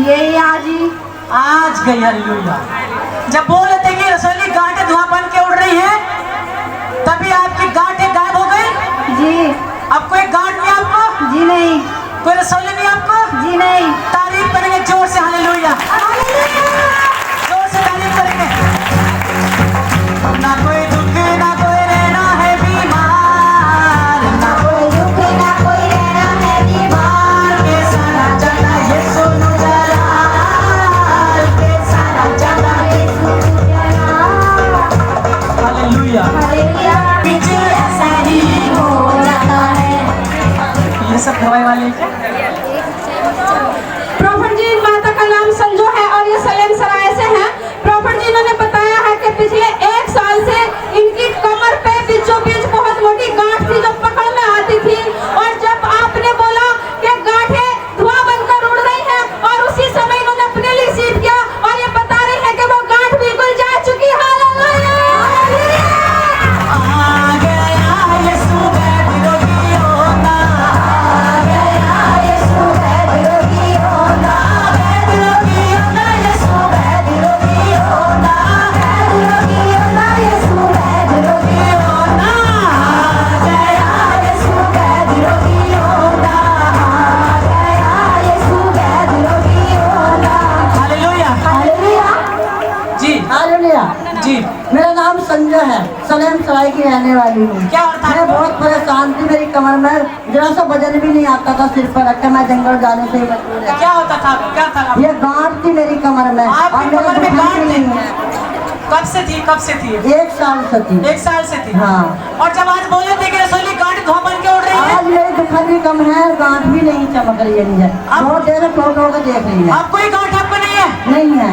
Speaker 6: ये आज
Speaker 1: गई। हालेलुया। जब बोल रहे थे कि रसोली गांठें धुआं बन के उड़ रही हैं, तभी आपकी गांठें गायब हो गई।
Speaker 6: जी।
Speaker 1: अब कोई गांठ नहीं आपको?
Speaker 6: जी नहीं।
Speaker 1: कोई रसोली नहीं आपको?
Speaker 6: जी नहीं।
Speaker 1: तारीफ करेंगे जोर से। हालेलुया। जोर से तारीफ करेंगे। ना कोई दुख ना कोई रहना है बीमार, ना कोई दुख ना कोई रहना है बीमार, के सारा जाना ये सुनो जलाल, के सारा जाना ये सुनो जलाल। हालेलुया। पीछे ऐसा ही हो जाता है। ये सब दवाई वाले क्या?
Speaker 2: प्रॉफिट जी माता का नाम संजू है और ये सलेम सराय से हैं। प्रॉफिट जी ने बताया है कि पिछले 1 साल से इनकी कमर पे बीचों बीच बहुत मोटी गांठ थी जो पकड़ में आती थी, और जब आपने बोला कि गांठें धुआं बनकर उड़ रही हैं और उसी समय इन्होंने अपने लिए सीट किया और ये बता रही है कि वो गांठ बिल्कुल जा चुकी। हालेलुया।
Speaker 1: आ गया यीशु विरोधी होना, आ गया यीशु विरोधी होना, विरोधी होना यीशु विरोधी होना, विरोधी होना यीशु विरोधी होना, आ गया यीशु विरोधी होना, आ गया यीशु विरोधी होना। Hallelujah
Speaker 6: hallelujah.
Speaker 1: जी।
Speaker 7: हालेलुया।
Speaker 1: जी।
Speaker 7: मेरा नाम संजय है, सलेम सराय की रहने वाली हूँ।
Speaker 1: क्या होता है?
Speaker 7: मैं बहुत परेशान थी, मेरी कमर में जरा सा वजन भी नहीं आता था, सिर पर रख के मैं जंगल जाने से ही मजबूर है।
Speaker 1: क्या होता था? क्या था?
Speaker 7: ये गांठ थी मेरी कमर में
Speaker 1: आपकी
Speaker 7: और मेरे
Speaker 1: कमर में
Speaker 7: दुकान
Speaker 1: गांठ
Speaker 7: भी
Speaker 1: थी?
Speaker 7: नहीं है।
Speaker 1: कब से थी? कब से थी?
Speaker 7: 1 साल से थी।
Speaker 1: 1 साल से थी।
Speaker 7: हाँ।
Speaker 1: और जब आज बोले थे कि रसोली गांठ धुआं बन के उड़ रही है,
Speaker 7: आज मेरी दुकान भी कम है, गांठ भी नहीं चमक रही है मुझे। बहुत देर से फोटो देख रही है,
Speaker 1: अब कोई गांठ आपको नहीं है?
Speaker 7: नहीं है।